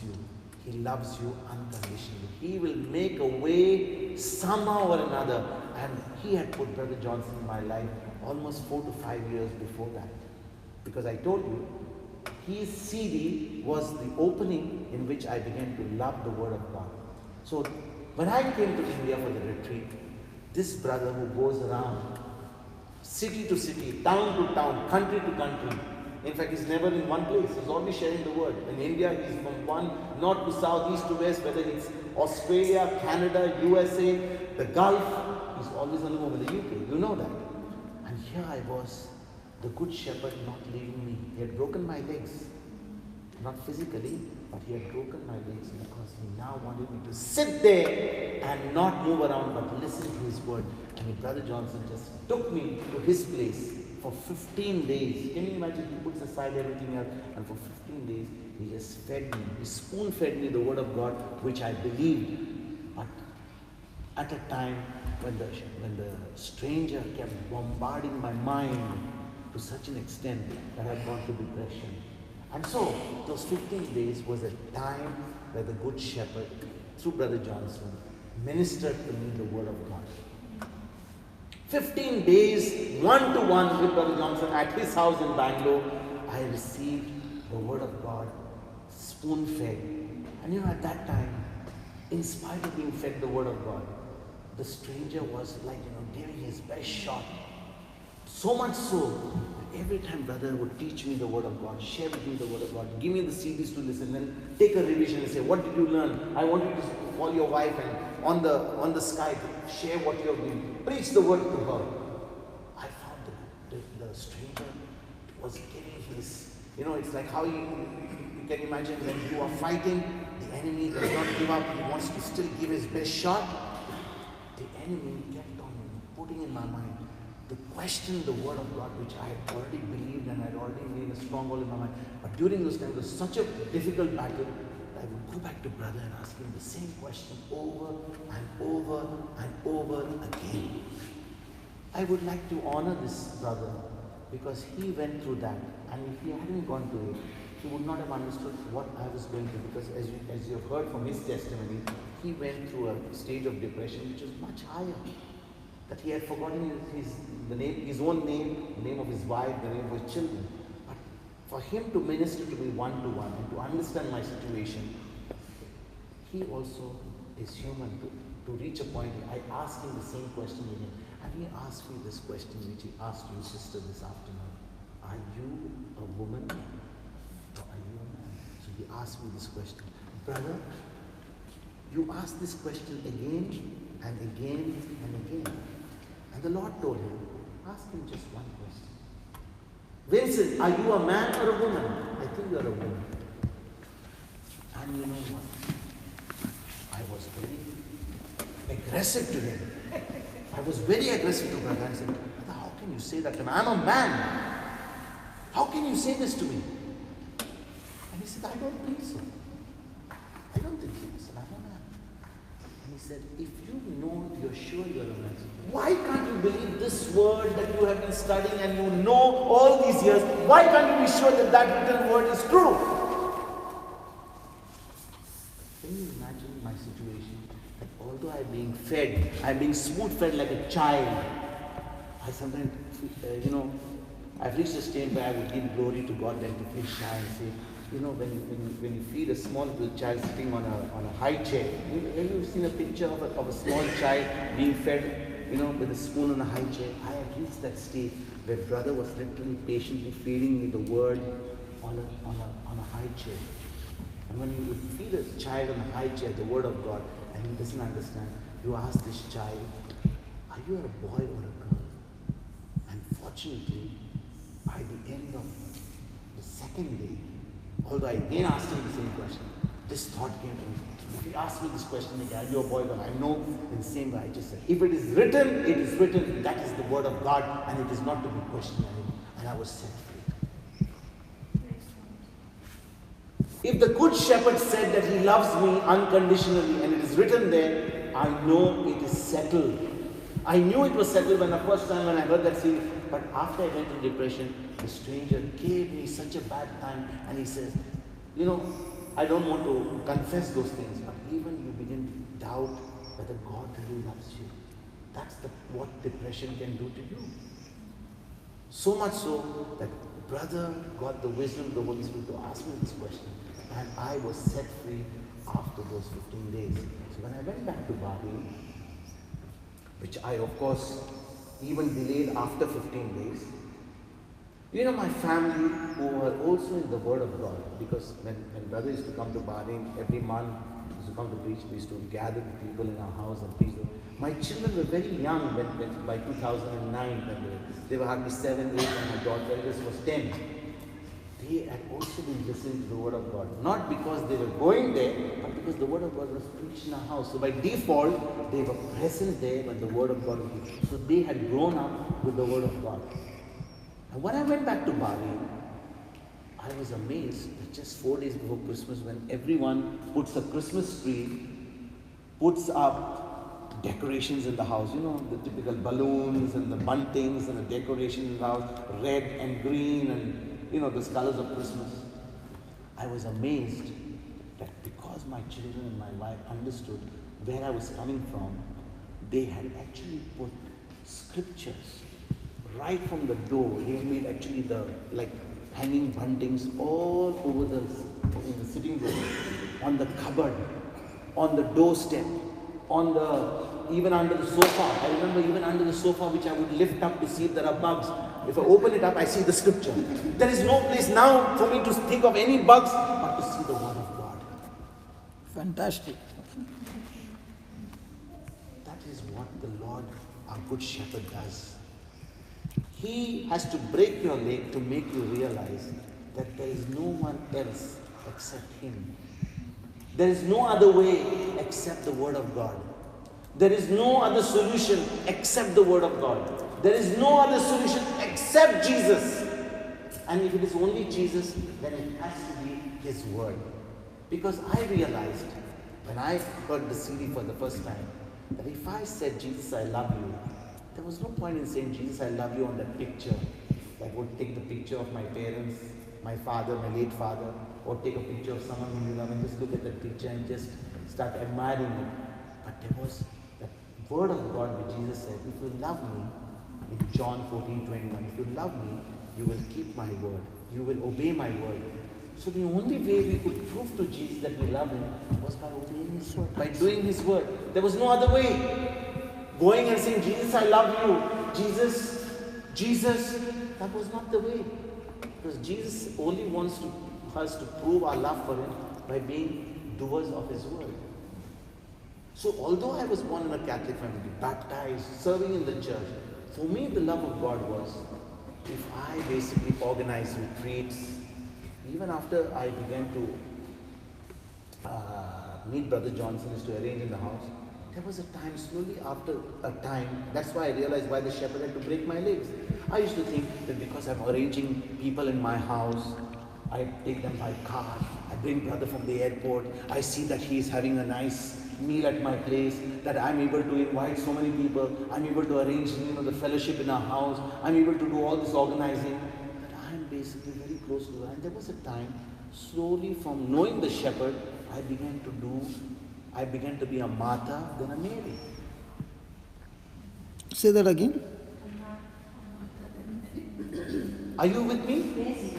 you unconditionally. He will make a way somehow or another. And he had put Brother Johnson in my life almost 4 to 5 years before that. Because I told you, his CD was the opening in which I began to love the Word of God. So when I came to India for the retreat, this brother who goes around city to city, town to town, country to country. In fact, he's never in one place. He's always sharing the Word. In India, he's from one north to south, east to west, whether it's Australia, Canada, USA, the Gulf. He's always on the move in the UK. You know that. And here I was, the good shepherd not leaving me. He had broken my legs. Not physically, but he had broken my legs because he now wanted me to sit there and not move around but listen to his word. And Brother Johnson just took me to his place for 15 days. Can you imagine? He puts aside everything else, and for 15 days he just fed me. He spoon fed me the Word of God, which I believed. But at a time when the stranger kept bombarding my mind to such an extent that I had gone to depression. And so, those 15 days was a time where the Good Shepherd, through Brother Johnson, ministered to me the Word of God. 15 days, one-to-one with Brother Johnson at his house in Bangalore. I received the Word of God, spoon-fed. And at that time, in spite of being fed the Word of God, the stranger was like, giving his best shot. So much so, that every time brother would teach me the Word of God, share with me the Word of God, give me the CDs to listen, then take a revision and say, what did you learn? I want you to call your wife and on the Skype, share what you have been. Preach the Word to her. I found the stranger was giving his, it's like how you can imagine when you are fighting, the enemy does not give up, he wants to still give his best shot. The enemy kept on putting in my mind to question the Word of God, which I had already believed and I had already made a stronghold in my mind. But during those times, it was such a difficult battle, I would go back to brother and ask him the same question over and over and over again. I would like to honor this brother because he went through that, and if he hadn't gone through it, he would not have understood what I was going through, because as you have heard from his testimony, he went through a stage of depression which was much higher. That he had forgotten his own name, the name of his wife, the name of his children. But for him to minister to me one-to-one and to understand my situation, he also is human. To reach a point, I asked him the same question again. And he asked me this question which he asked you, sister, this afternoon. Are you a woman or are you a man? So he asked me this question. Brother, you ask this question again and again and again. And the Lord told him, ask him just one question. Vincent, are you a man or a woman? I think you are a woman. And you know what? I was very aggressive to him. I was very aggressive to brother. I said, brother, how can you say that to me? I'm a man. How can you say this to me? And he said, I don't think so. I don't think so. I said, I'm a man. And he said, if you know, you're sure you're a man, why can't you believe this word that you have been studying and you know all these years? Why can't you be sure that that written word is true? Can you imagine my situation? That although I'm being fed, I'm being spoon-fed like a child. I sometimes, I've reached a stage where I would give glory to God than to feel shy and say, when you feed a small little child sitting on a high chair, have you seen a picture of a small child being fed, with a spoon on a high chair? I have reached that stage where brother was literally patiently feeding me the word on a high chair. And when you feed a child on a high chair, the word of God, and he doesn't understand, you ask this child, are you a boy or a girl? And fortunately, by the end of the second day, although I again asked him the same question, this thought came to me. If he asked me this question again, are you a boy or girl? I know in the same way I just said, if it is written, it is written. That is the word of God, and it is not to be questioned anymore. And I was set free. If the good shepherd said that he loves me unconditionally, and it is written there, I know it is settled. I knew it was settled when the first time when I heard that series, but after I went into depression, the stranger gave me such a bad time, and he says, I don't want to confess those things, but even you begin to doubt whether God really loves you. That's what depression can do to you. So much so that brother got the wisdom of the Holy Spirit to ask me this question, and I was set free after those 15 days. So when I went back to Bahrain, which I of course even delayed after 15 days, my family who were also in the Word of God, because when brother used to come to Bahrain every month, he used to come to preach, we used to gather the people in our house and preach them. My children were very young when by 2009, when they were hardly 7, 8, and my daughter eldest was 10. They had also been listening to the Word of God, not because they were going there, but because the Word of God was preached in our house. So by default, they were present there when the Word of God was preached. So they had grown up with the Word of God. And when I went back to Bahrain, I was amazed that just 4 days before Christmas, when everyone puts a Christmas tree, puts up decorations in the house, the typical balloons and the buntings and the decorations in the house, red and green and, those colors of Christmas. I was amazed that because my children and my wife understood where I was coming from, they had actually put scriptures. Right from the door, he made actually the hanging buntings all over in the sitting room, on the cupboard, on the doorstep, even under the sofa. I remember even under the sofa, which I would lift up to see if there are bugs. If I open it up, I see the scripture. There is no place now for me to think of any bugs, but to see the word of God. Fantastic. That is what the Lord, our good shepherd, does. He has to break your leg to make you realize that there is no one else except Him. There is no other way except the Word of God. There is no other solution except the Word of God. There is no other solution except Jesus. And if it is only Jesus, then it has to be His Word. Because I realized, when I heard the CD for the first time, that if I said, Jesus, I love you, there was no point in saying, Jesus, I love you on that picture. Like, would take the picture of my parents, my father, my late father, or take a picture of someone whom you love and just look at that picture and just start admiring it. But there was that word of God which Jesus said, if you love me, in John 14:21, if you love me, you will keep my word. You will obey my word. So the only way we could prove to Jesus that we love Him was by obeying His word, by doing His word. There was no other way. Going and saying, Jesus, I love you. Jesus, that was not the way. Because Jesus only wants us to prove our love for Him by being doers of His word. So although I was born in a Catholic family, baptized, serving in the church, for me the love of God was, if I basically organized retreats, even after I began to meet Brother Johnson, is to arrange in the house, there was a time, slowly after a time, that's why I realized why the shepherd had to break my legs. I used to think that because I'm arranging people in my house, I take them by car, I bring brother from the airport, I see that he is having a nice meal at my place, that I'm able to invite so many people, I'm able to arrange the fellowship in our house, I'm able to do all this organizing, that I'm basically very close to her. And there was a time, slowly from knowing the shepherd, I began to be a Martha, then a Mary. Say that again. Are you with me? Yes.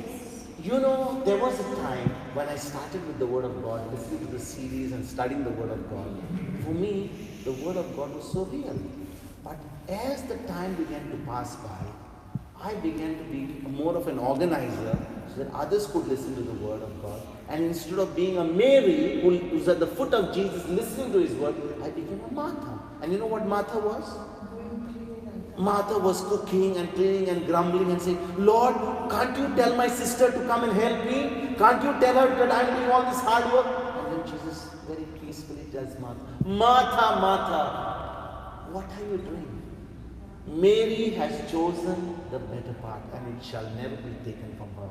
There was a time when I started with the Word of God, listening to the series and studying the Word of God. For me, the Word of God was so real. But as the time began to pass by, I began to be more of an organizer so that others could listen to the Word of God. And instead of being a Mary who's at the foot of Jesus listening to His Word, I became a Martha. And you know what Martha was? Martha was cooking and cleaning and grumbling and saying, Lord, can't you tell my sister to come and help me? Can't you tell her that I'm doing all this hard work? And then Jesus very peacefully tells Martha, Martha, Martha, what are you doing? Mary has chosen the better part, and it shall never be taken from her.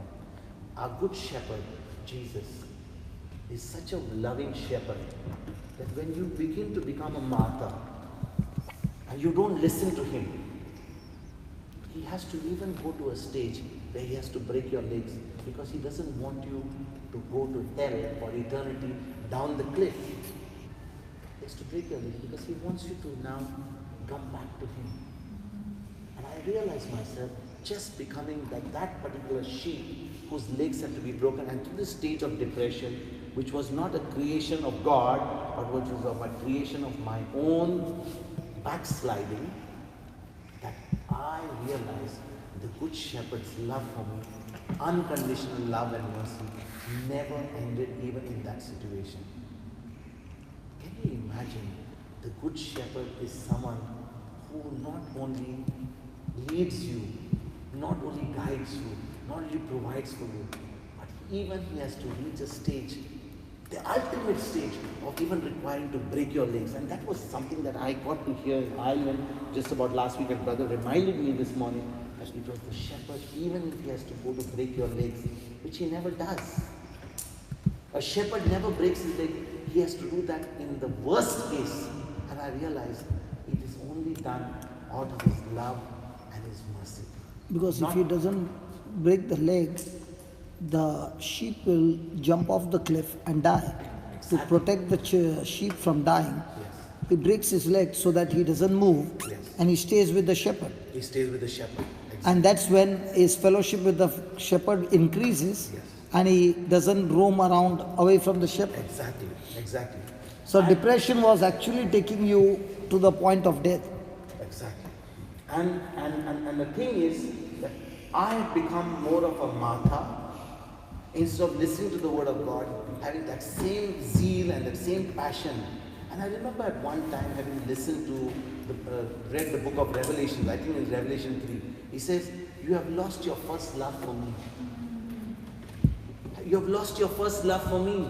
Our good shepherd, Jesus, is such a loving shepherd that when you begin to become a Martha and you don't listen to Him, He has to even go to a stage where He has to break your legs, because He doesn't want you to go to hell for eternity down the cliff. He has to break your legs because He wants you to now come back to Him. And I realized myself just becoming like that particular sheep whose legs had to be broken, and to the stage of depression, which was not a creation of God, but which was of a creation of my own backsliding, that I realized the Good Shepherd's love for me, unconditional love and mercy, never ended even in that situation. Can you imagine? The Good Shepherd is someone who not only leads you, not only guides you, not only provides for you, but even He has to reach a stage, the ultimate stage of even requiring to break your legs. And that was something that I got to hear in Ireland just about last week, and brother reminded me this morning that it was the shepherd, even if he has to go to break your legs, which he never does. A shepherd never breaks his leg. He has to do that in the worst case. And I realized it is only done out of His love and His mercy. Because if He doesn't break the leg, the sheep will jump off the cliff and die. Exactly. To protect the sheep from dying, Yes. he breaks his leg so that he doesn't move, Yes. and he stays with the shepherd. He stays with the shepherd. And that's when his fellowship with the shepherd increases, Yes. and he doesn't roam around away from the shepherd. Exactly, exactly. So depression was actually taking you to the point of death. Exactly. And the thing is that I have become more of a Martha. Instead of listening to the word of God, having that same zeal and that same passion. And I remember at one time having listened to, read the book of Revelation, I think it's Revelation 3. He says, you have lost your first love for me. You have lost your first love for me.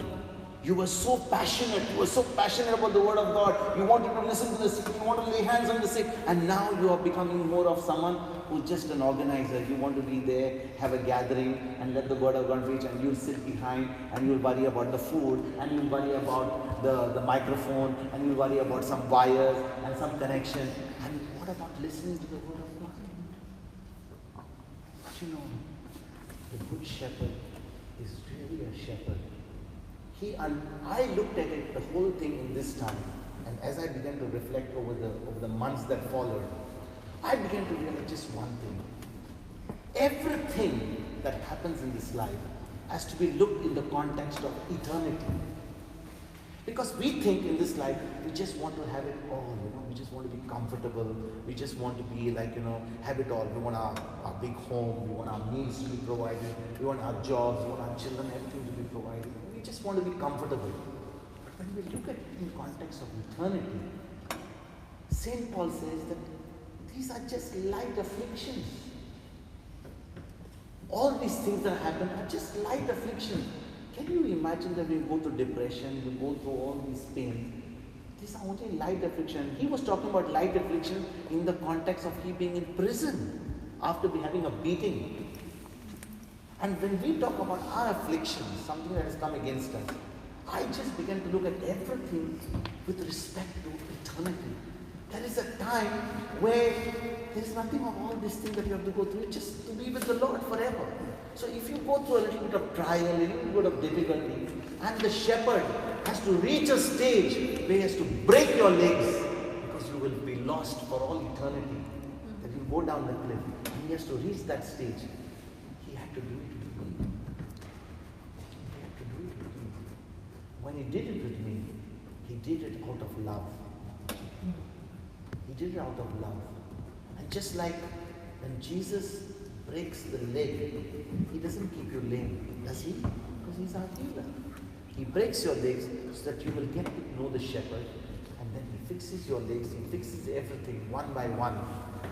You were so passionate. You were so passionate about the word of God. You wanted to listen to the sick. You want to lay hands on the sick. And now you are becoming more of someone who's just an organizer. You want to be there, have a gathering, and let the word of God reach. And you'll sit behind, and you'll worry about the food, and you'll worry about the microphone, and you'll worry about some wires and some connection. And what about listening to the word of God? But you know, the good shepherd is really a shepherd. I looked at it, the whole thing in this time, and as I began to reflect over the months that followed, I began to realize just one thing. Everything that happens in this life has to be looked in the context of eternity. Because we think in this life, we just want to have it all, we just want to be comfortable, we just want to be like, have it all. We want our big home, we want our meals to be provided, we want our jobs, we want our children, everything to be provided. We just want to be comfortable. But when we look at it in context of eternity, St. Paul says that these are just light afflictions. All these things that happen are just light afflictions. Can you imagine that we go through depression, we go through all these pains? These are only light affliction. He was talking about light affliction in the context of he being in prison after having a beating. And when we talk about our afflictions, something that has come against us, I just began to look at everything with respect to eternity. There is a time where there is nothing of all these things that you have to go through. It's just to be with the Lord forever. So if you go through a little bit of trial, a little bit of difficulty, and the shepherd has to reach a stage where he has to break your legs because you will be lost for all eternity, that you go down the cliff, and he has to reach that stage. He had to do it with me. He had to do it with me. When he did it with me, he did it out of love. He did it out of love. And just like when Jesus breaks the leg, he doesn't keep you lame, does he? Because he's our healer. He breaks your legs so that you will get to know the shepherd, and then he fixes your legs, he fixes everything one by one,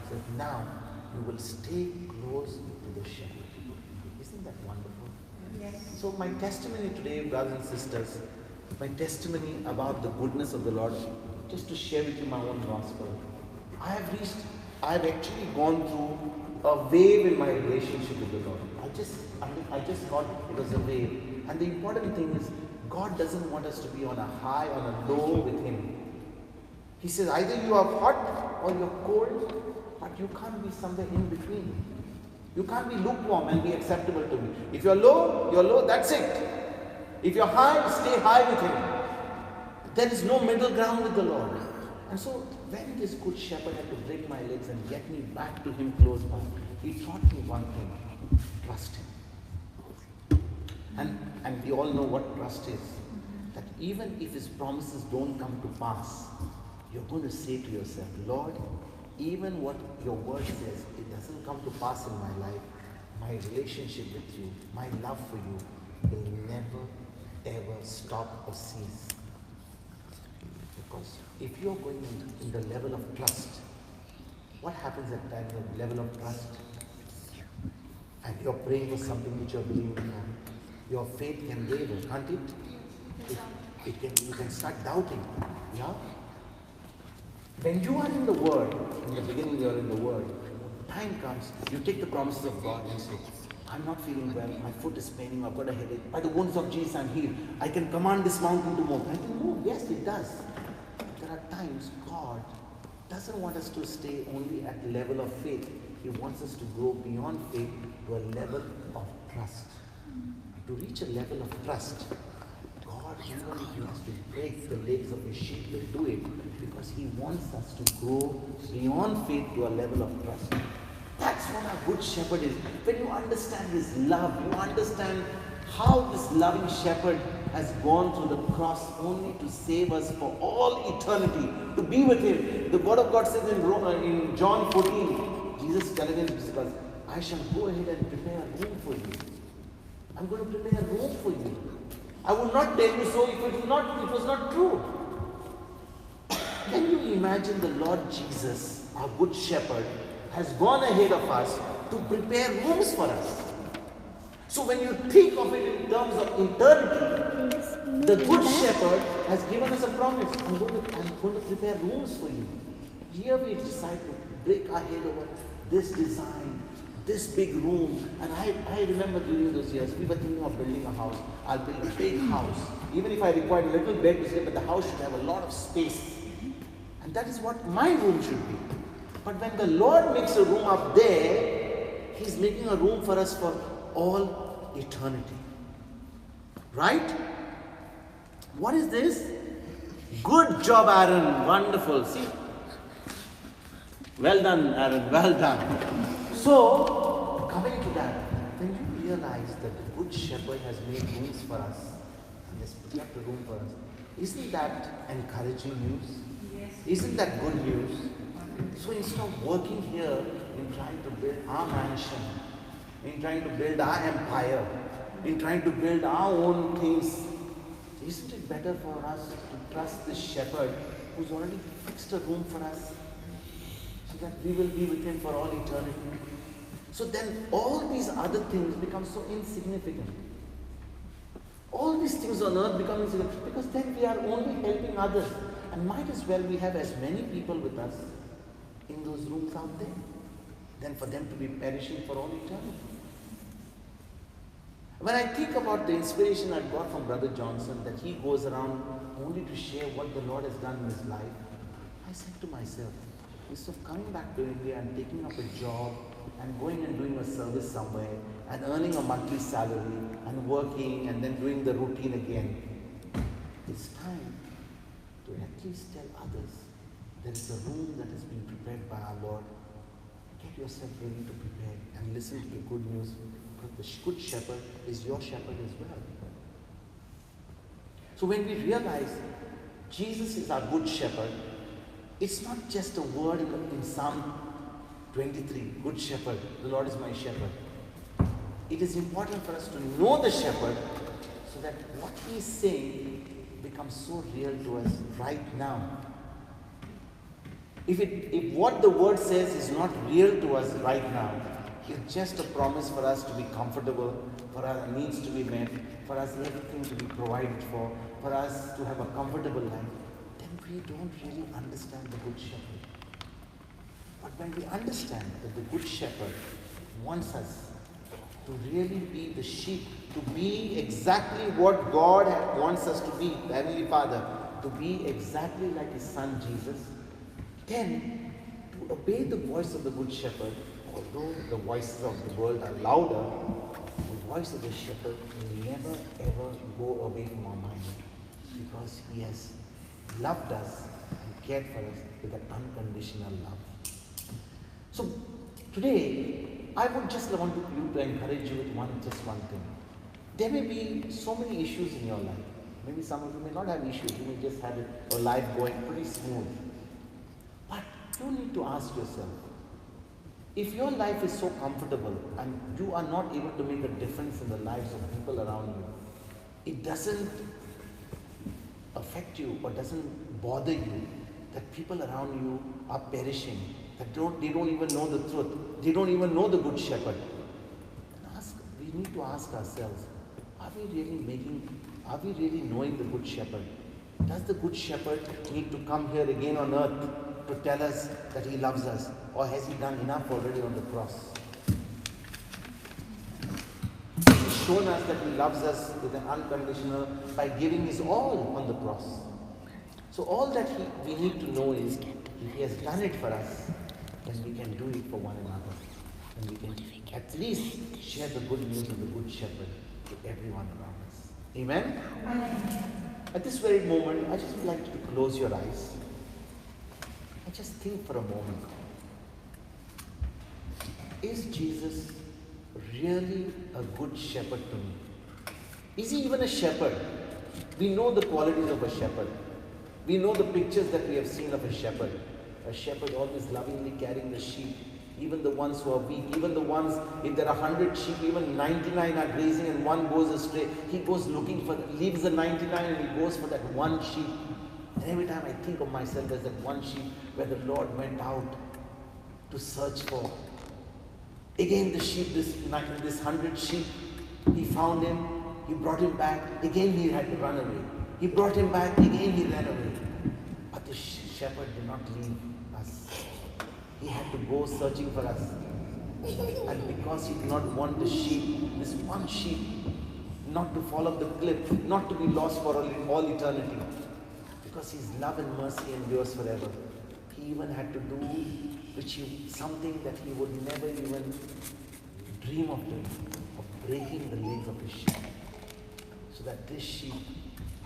so that now you will stay close to the shepherd. Isn't that wonderful? Yes. So my testimony today, brothers and sisters, my testimony about the goodness of the Lord, just to share with you my own gospel. I've actually gone through a wave in my relationship with the Lord. I just thought it was a wave. And the important thing is, God doesn't want us to be on a high, on a low with Him. He says either you are hot or you're cold, but you can't be somewhere in between. You can't be lukewarm and be acceptable to me. If you're low, that's it. If you're high, stay high with Him. There is no middle ground with the Lord. And so when this good shepherd had to break my legs and get me back to Him close by, he taught me one thing: trust Him. And we all know what trust is. That even if His promises don't come to pass, you're going to say to yourself, Lord, even what your word says, it doesn't come to pass in my life, my relationship with you, my love for you will never ever stop or cease. Because if you're going in the level of trust, what happens at that level of trust? And you're praying for something which you're believing for. Your faith can waver, can't it? You can start doubting. Yeah? When you are in the Word, in the beginning you're in the Word, time comes, you take the promises of God and say, I'm not feeling well, my foot is paining, I've got a headache. By the wounds of Jesus I'm healed. I can command this mountain to move. I can move. Yes, it does. But there are times God doesn't want us to stay only at the level of faith. He wants us to grow beyond faith to a level of trust. To reach a level of trust, God even if he has to break the legs of his sheep, he'll do it because he wants us to grow beyond faith to a level of trust. That's what a good shepherd is. When you understand his love, you understand how this loving shepherd has gone through the cross only to save us for all eternity, to be with him. The word of God says in John 14, Jesus telling his disciples, I shall go ahead and prepare a room for you. I'm going to prepare a room for you. I would not tell you so if it was not true. Can you imagine the Lord Jesus, our good shepherd, has gone ahead of us to prepare rooms for us? So when you think of it in terms of eternity, the good shepherd has given us a promise. I'm going to prepare rooms for you. Here we decide to break our head over this design, this big room. And I remember during those years, we were thinking of building a house. I'll build a big house. Even if I required a little bed to sleep, but the house should have a lot of space. And that is what my room should be. But when the Lord makes a room up there, He's making a room for us for all eternity. Right? What is this? Good job, Aaron. Wonderful. See? Well done, Aaron. Well done. So, coming to that, when you realize that the Good Shepherd has made rooms for us, and has prepared a room for us, isn't that encouraging news? Yes. Isn't that good news? So instead of working here in trying to build our mansion, in trying to build our empire, in trying to build our own things, isn't it better for us to trust this shepherd who's already fixed a room for us so that we will be with him for all eternity? So then all these other things become so insignificant. All these things on earth become insignificant because then we are only helping others. And might as well we have as many people with us in those rooms out there than for them to be perishing for all eternity. When I think about the inspiration I got from Brother Johnson, that he goes around only to share what the Lord has done in his life, I said to myself, instead of coming back to India and taking up a job and going and doing a service somewhere and earning a monthly salary and working and then doing the routine again, it's time to at least tell others there is a room that has been prepared by our Lord. Get yourself ready to prepare and listen to the good news, because the good shepherd is your shepherd as well. So when we realize Jesus is our good shepherd, it's not just a word in Psalm 23, good shepherd, the Lord is my shepherd. It is important for us to know the shepherd so that what he is saying becomes so real to us right now. If what the word says is not real to us right now, it's just a promise for us to be comfortable, for our needs to be met, for us everything to be provided for us to have a comfortable life, then we don't really understand the Good Shepherd. But when we understand that the Good Shepherd wants us to really be the sheep, to be exactly what God wants us to be, the Heavenly Father, to be exactly like His Son Jesus, then to obey the voice of the Good Shepherd, although the voices of the world are louder, the voice of the Shepherd will never ever go away from our mind, because He has loved us and cared for us with an unconditional love. So today, I would just want you to encourage you with just one thing. There may be so many issues in your life. Maybe some of you may not have issues. You may just have your life going pretty smooth. But you need to ask yourself, if your life is so comfortable and you are not able to make a difference in the lives of people around you, it doesn't affect you or doesn't bother you that people around you are perishing, that they don't even know the truth, they don't even know the Good Shepherd. We need to ask ourselves, are we really knowing the Good Shepherd? Does the Good Shepherd need to come here again on earth to tell us that He loves us, or has He done enough already on the cross? He's shown us that He loves us with an unconditional by giving His all on the cross. So all that we need to know is, if He has done it for us, then we can do it for one another. And we can at least share the good news of the Good Shepherd to everyone around us. Amen? At this very moment, I just would like you to close your eyes and just think for a moment. Is Jesus really a good shepherd to me? Is he even a shepherd? We know the qualities of a shepherd. We know the pictures that we have seen of a shepherd. A shepherd always lovingly carrying the sheep, even the ones who are weak, even the ones, if there are 100 sheep, even 99 are grazing and one goes astray. He goes looking for, leaves the 99 and he goes for that one sheep. And every time I think of myself as that one sheep where the Lord went out to search for. Again the sheep, this 100 sheep, he found him, he brought him back, again he had to run away. He brought him back, again he ran away. But the shepherd did not leave us. He had to go searching for us. And because he did not want the sheep, this one sheep, not to fall off the cliff, not to be lost for all eternity, because his love and mercy endures forever, he even had to do something that he would never even dream of doing, of breaking the legs of his sheep, so that this sheep,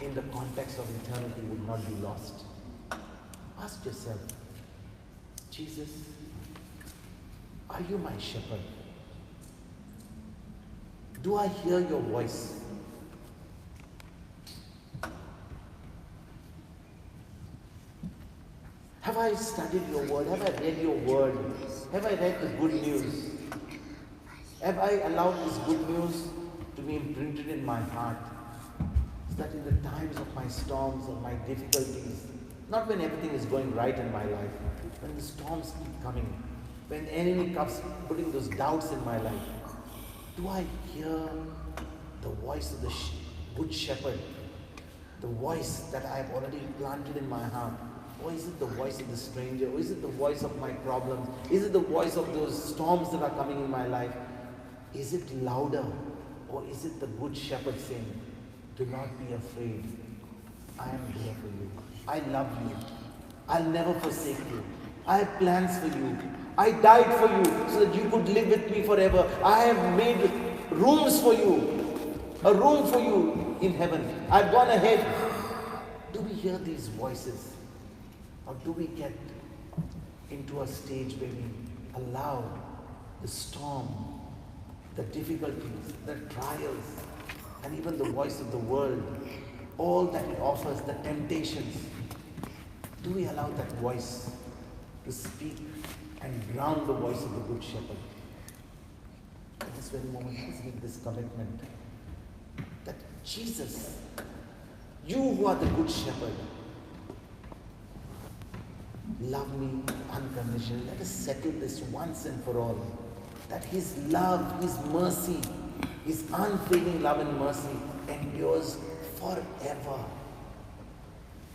in the context of eternity, would not be lost. Ask yourself, Jesus, are you my shepherd? Do I hear your voice? Have I studied your word? Have I read your word? Have I read the good news? Have I allowed this good news to be imprinted in my heart? So that in the times of my storms or my difficulties, not when everything is going right in my life, when the storms keep coming, when the enemy comes putting those doubts in my life, do I hear the voice of the good shepherd, the voice that I have already planted in my heart? Or is it the voice of the stranger? Or is it the voice of my problems? Is it the voice of those storms that are coming in my life? Is it louder? Or is it the good shepherd saying, do not be afraid. I am here for you. I love you. I'll never forsake you. I have plans for you. I died for you so that you could live with me forever. I have made rooms for you. A room for you in heaven. I've gone ahead. Do we hear these voices? Or do we get into a stage where we allow the storm, the difficulties, the trials, and even the voice of the world, all that it offers, the temptations, do we allow that voice to speak and drown the voice of the good shepherd? At this very moment, let's make this commitment that Jesus, you who are the good shepherd, love me unconditionally. Let us settle this once and for all. That his love, his mercy, his unfailing love and mercy endures forever.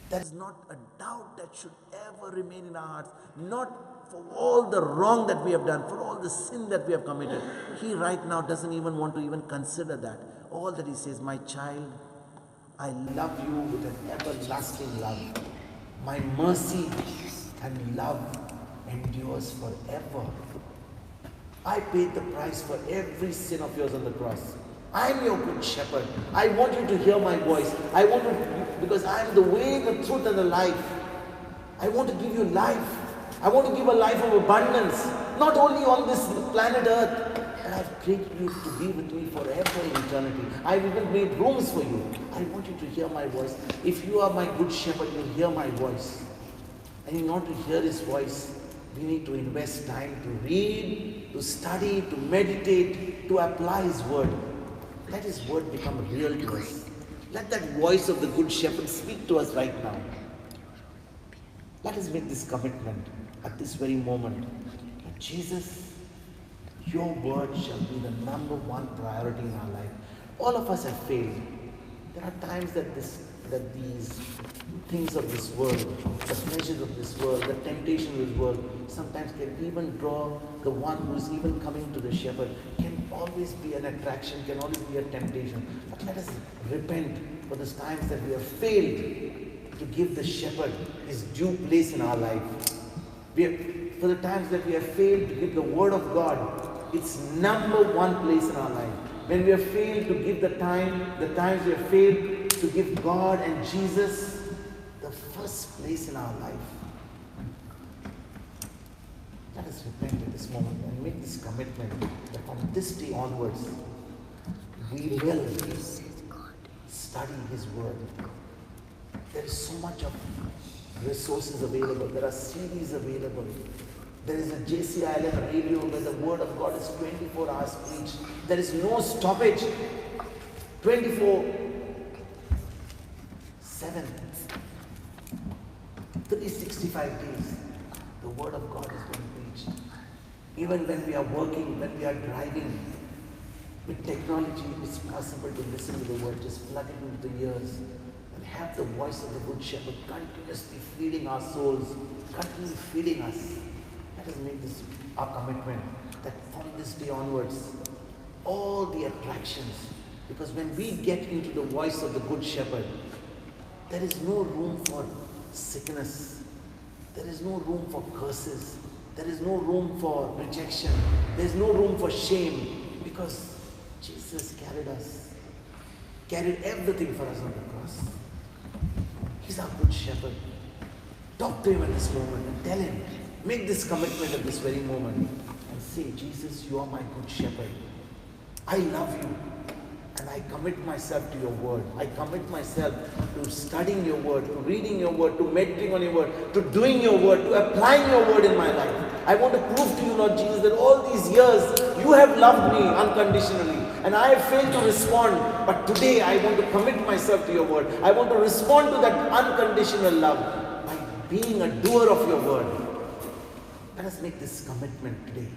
There is not a doubt that should ever remain in our hearts. Not for all the wrong that we have done, for all the sin that we have committed. He right now doesn't even want to even consider that. All that he says, my child, I love you with an everlasting love. My mercy and love endures forever. I paid the price for every sin of yours on the cross. I am your good shepherd. I want you to hear my voice. I want to, because I am the way, the truth, and the life. I want to give you life. I want to give a life of abundance, not only on this planet Earth. And I've created you to be with me forever in eternity. I've even made rooms for you. I want you to hear my voice. If you are my good shepherd, you'll hear my voice. And in order to hear his voice, we need to invest time to read, to study, to meditate, to apply his word. Let his word become real to us. Let that voice of the good shepherd speak to us right now. Let us make this commitment at this very moment. That Jesus, your word shall be the number one priority in our life. All of us have failed. There are times that these things of this world, the pleasures of this world, the temptation of this world, sometimes can even draw the one who is even coming to the shepherd, can always be an attraction, can always be a temptation. But let us repent for the times that we have failed to give the shepherd his due place in our life. For the times that we have failed to give the word of God its number one place in our life. when we have failed to give the times we have failed to give God and Jesus the first place in our life. Let us repent at this moment and make this commitment that from this day onwards, we will study His Word. There is so much of resources available. There are CDs available. There is a JCILM radio where the Word of God is 24 hours preached. There is no stoppage. 24/7. 365 days. The Word of God is being preached. Even when we are working, when we are driving, with technology, it's possible to listen to the Word. Just plug it into the ears and have the voice of the Good Shepherd continuously feeding our souls, continuously feeding us. Let us make this our commitment that from this day onwards, all the attractions, because when we get into the voice of the Good Shepherd, there is no room for sickness. There is no room for curses. There is no room for rejection. There is no room for shame, because Jesus carried everything for us on the cross. He's our Good Shepherd. Talk to Him at this moment and tell Him, make this commitment at this very moment and say, Jesus, You are my Good Shepherd. I love You and I commit myself to Your Word. I commit myself to studying Your Word, to reading Your Word, to meditating on Your Word, to doing Your Word, to applying Your Word in my life. I want to prove to You, Lord Jesus, that all these years You have loved me unconditionally and I have failed to respond. But today I want to commit myself to Your Word. I want to respond to that unconditional love by being a doer of Your Word. Let us make this commitment today.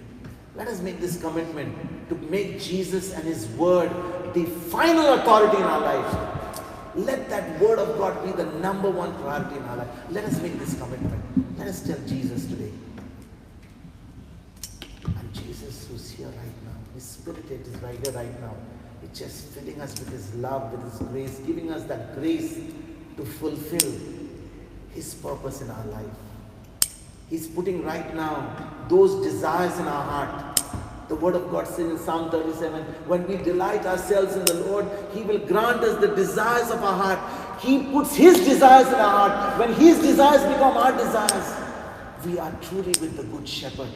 Let us make this commitment to make Jesus and His Word the final authority in our lives. Let that Word of God be the number one priority in our life. Let us make this commitment. Let us tell Jesus today. And Jesus, who's here right now, His Spirit is right here right now. It's just filling us with His love, with His grace, giving us that grace to fulfill His purpose in our life. He's putting right now those desires in our heart. The Word of God says in Psalm 37, when we delight ourselves in the Lord, He will grant us the desires of our heart. He puts His desires in our heart. When His desires become our desires, we are truly with the Good Shepherd.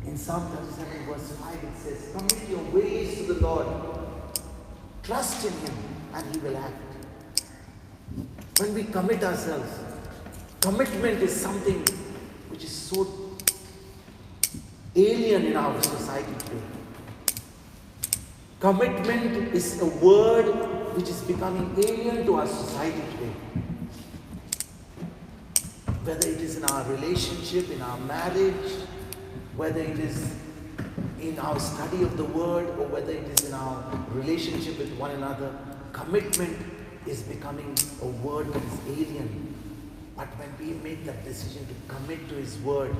In Psalm 37 verse 5 it says, commit your ways to the Lord. Trust in Him and He will act. When we commit ourselves, commitment is something which is so alien in our society today. Commitment is a word which is becoming alien to our society today. Whether it is in our relationship, in our marriage, whether it is in our study of the Word, or whether it is in our relationship with one another, commitment is becoming a word that is alien. But when we make that decision to commit to His Word,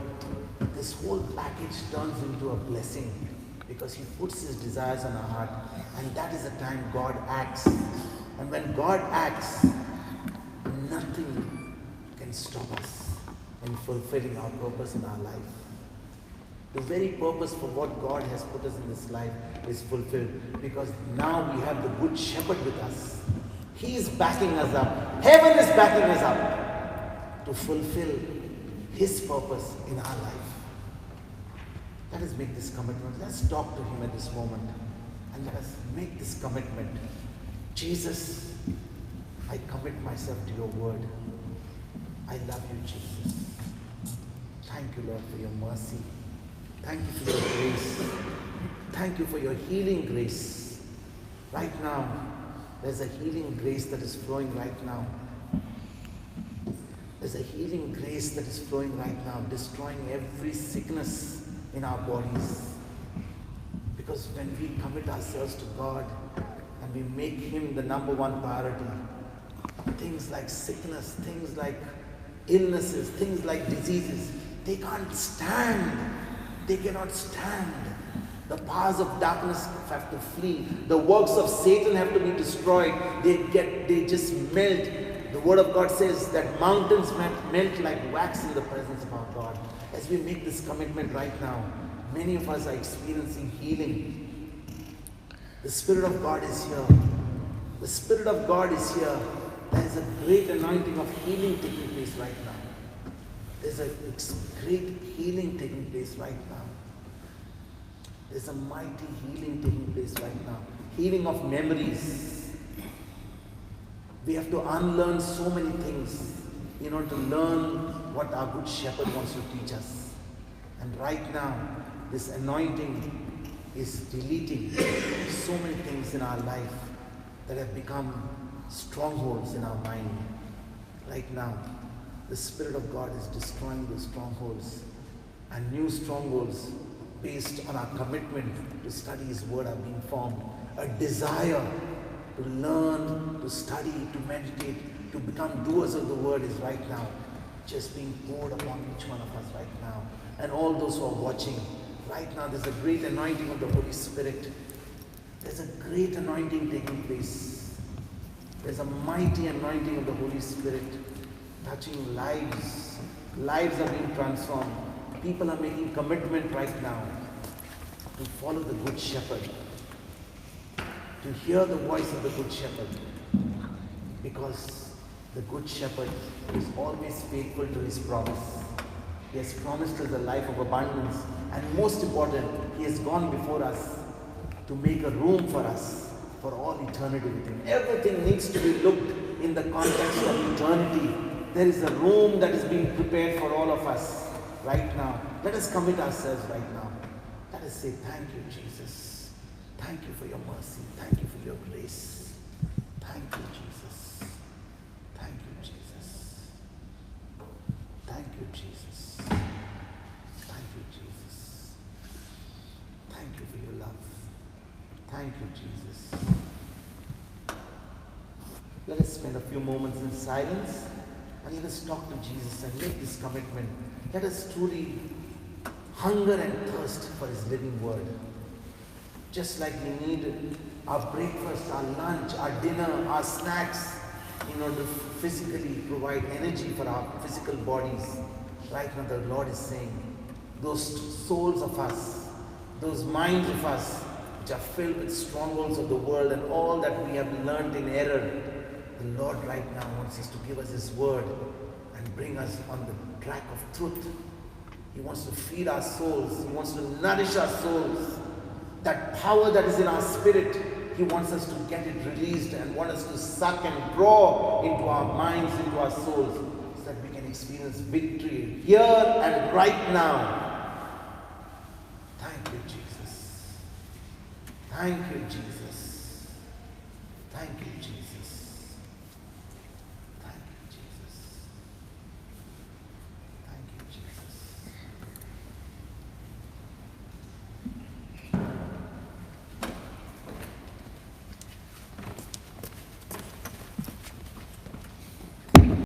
this whole package turns into a blessing, because He puts His desires on our heart, and that is the time God acts. And when God acts, nothing can stop us in fulfilling our purpose in our life. The very purpose for what God has put us in this life is fulfilled, because now we have the Good Shepherd with us. He is backing us up. Heaven is backing us up to fulfill His purpose in our life. Let us make this commitment. Let's talk to Him at this moment and let us make this commitment. Jesus, I commit myself to Your Word. I love You, Jesus. Thank You, Lord, for Your mercy. Thank You for Your grace. Thank You for Your healing grace. Right now, there's a healing grace that is flowing right now. There's a healing grace that is flowing right now, destroying every sickness in our bodies. Because when we commit ourselves to God and we make Him the number one priority, things like sickness, things like illnesses, things like diseases, they can't stand. They cannot stand. The powers of darkness have to flee. The works of Satan have to be destroyed. They just melt. The Word of God says that mountains melt like wax in the presence of our God. As we make this commitment right now, many of us are experiencing healing. The Spirit of God is here. The Spirit of God is here. There is a great anointing of healing taking place right now. There's a great healing taking place right now. There's a mighty healing taking place right now. Healing of memories. We have to unlearn so many things in order to learn what our good shepherd wants to teach us. And right now, this anointing is deleting so many things in our life that have become strongholds in our mind. Right now, the Spirit of God is destroying those strongholds, and new strongholds based on our commitment to study His Word are being formed. A desire to learn, to study, to meditate, to become doers of the Word is right now just being poured upon each one of us right now. And all those who are watching, right now there's a great anointing of the Holy Spirit. There's a great anointing taking place. There's a mighty anointing of the Holy Spirit touching lives. Lives are being transformed. People are making commitment right now to follow the Good Shepherd, to hear the voice of the Good Shepherd, because the Good Shepherd is always faithful to His promise. He has promised us a life of abundance, and most important, He has gone before us to make a room for us for all eternity with Him. Everything needs to be looked in the context of eternity. There is a room that is being prepared for all of us right now. Let us commit ourselves right now. Let us say, thank you, Jesus. Thank you for your mercy. Thank you for your grace. Thank you, Jesus. Thank you, Jesus. Thank you, Jesus. Thank you, Jesus. Thank you for your love. Thank you, Jesus. Let us spend a few moments in silence and let us talk to Jesus and make this commitment. Let us truly hunger and thirst for His living Word. Just like we need our breakfast, our lunch, our dinner, our snacks in order to physically provide energy for our physical bodies. Right now the Lord is saying, those souls of us, those minds of us which are filled with strongholds of the world and all that we have learned in error, the Lord right now wants us to give us His Word and bring us on the track of truth. He wants to feed our souls. He wants to nourish our souls. That power that is in our spirit, He wants us to get it released and want us to suck and draw into our minds, into our souls, so that we can experience victory here and right now. Thank you, Jesus. Thank you, Jesus.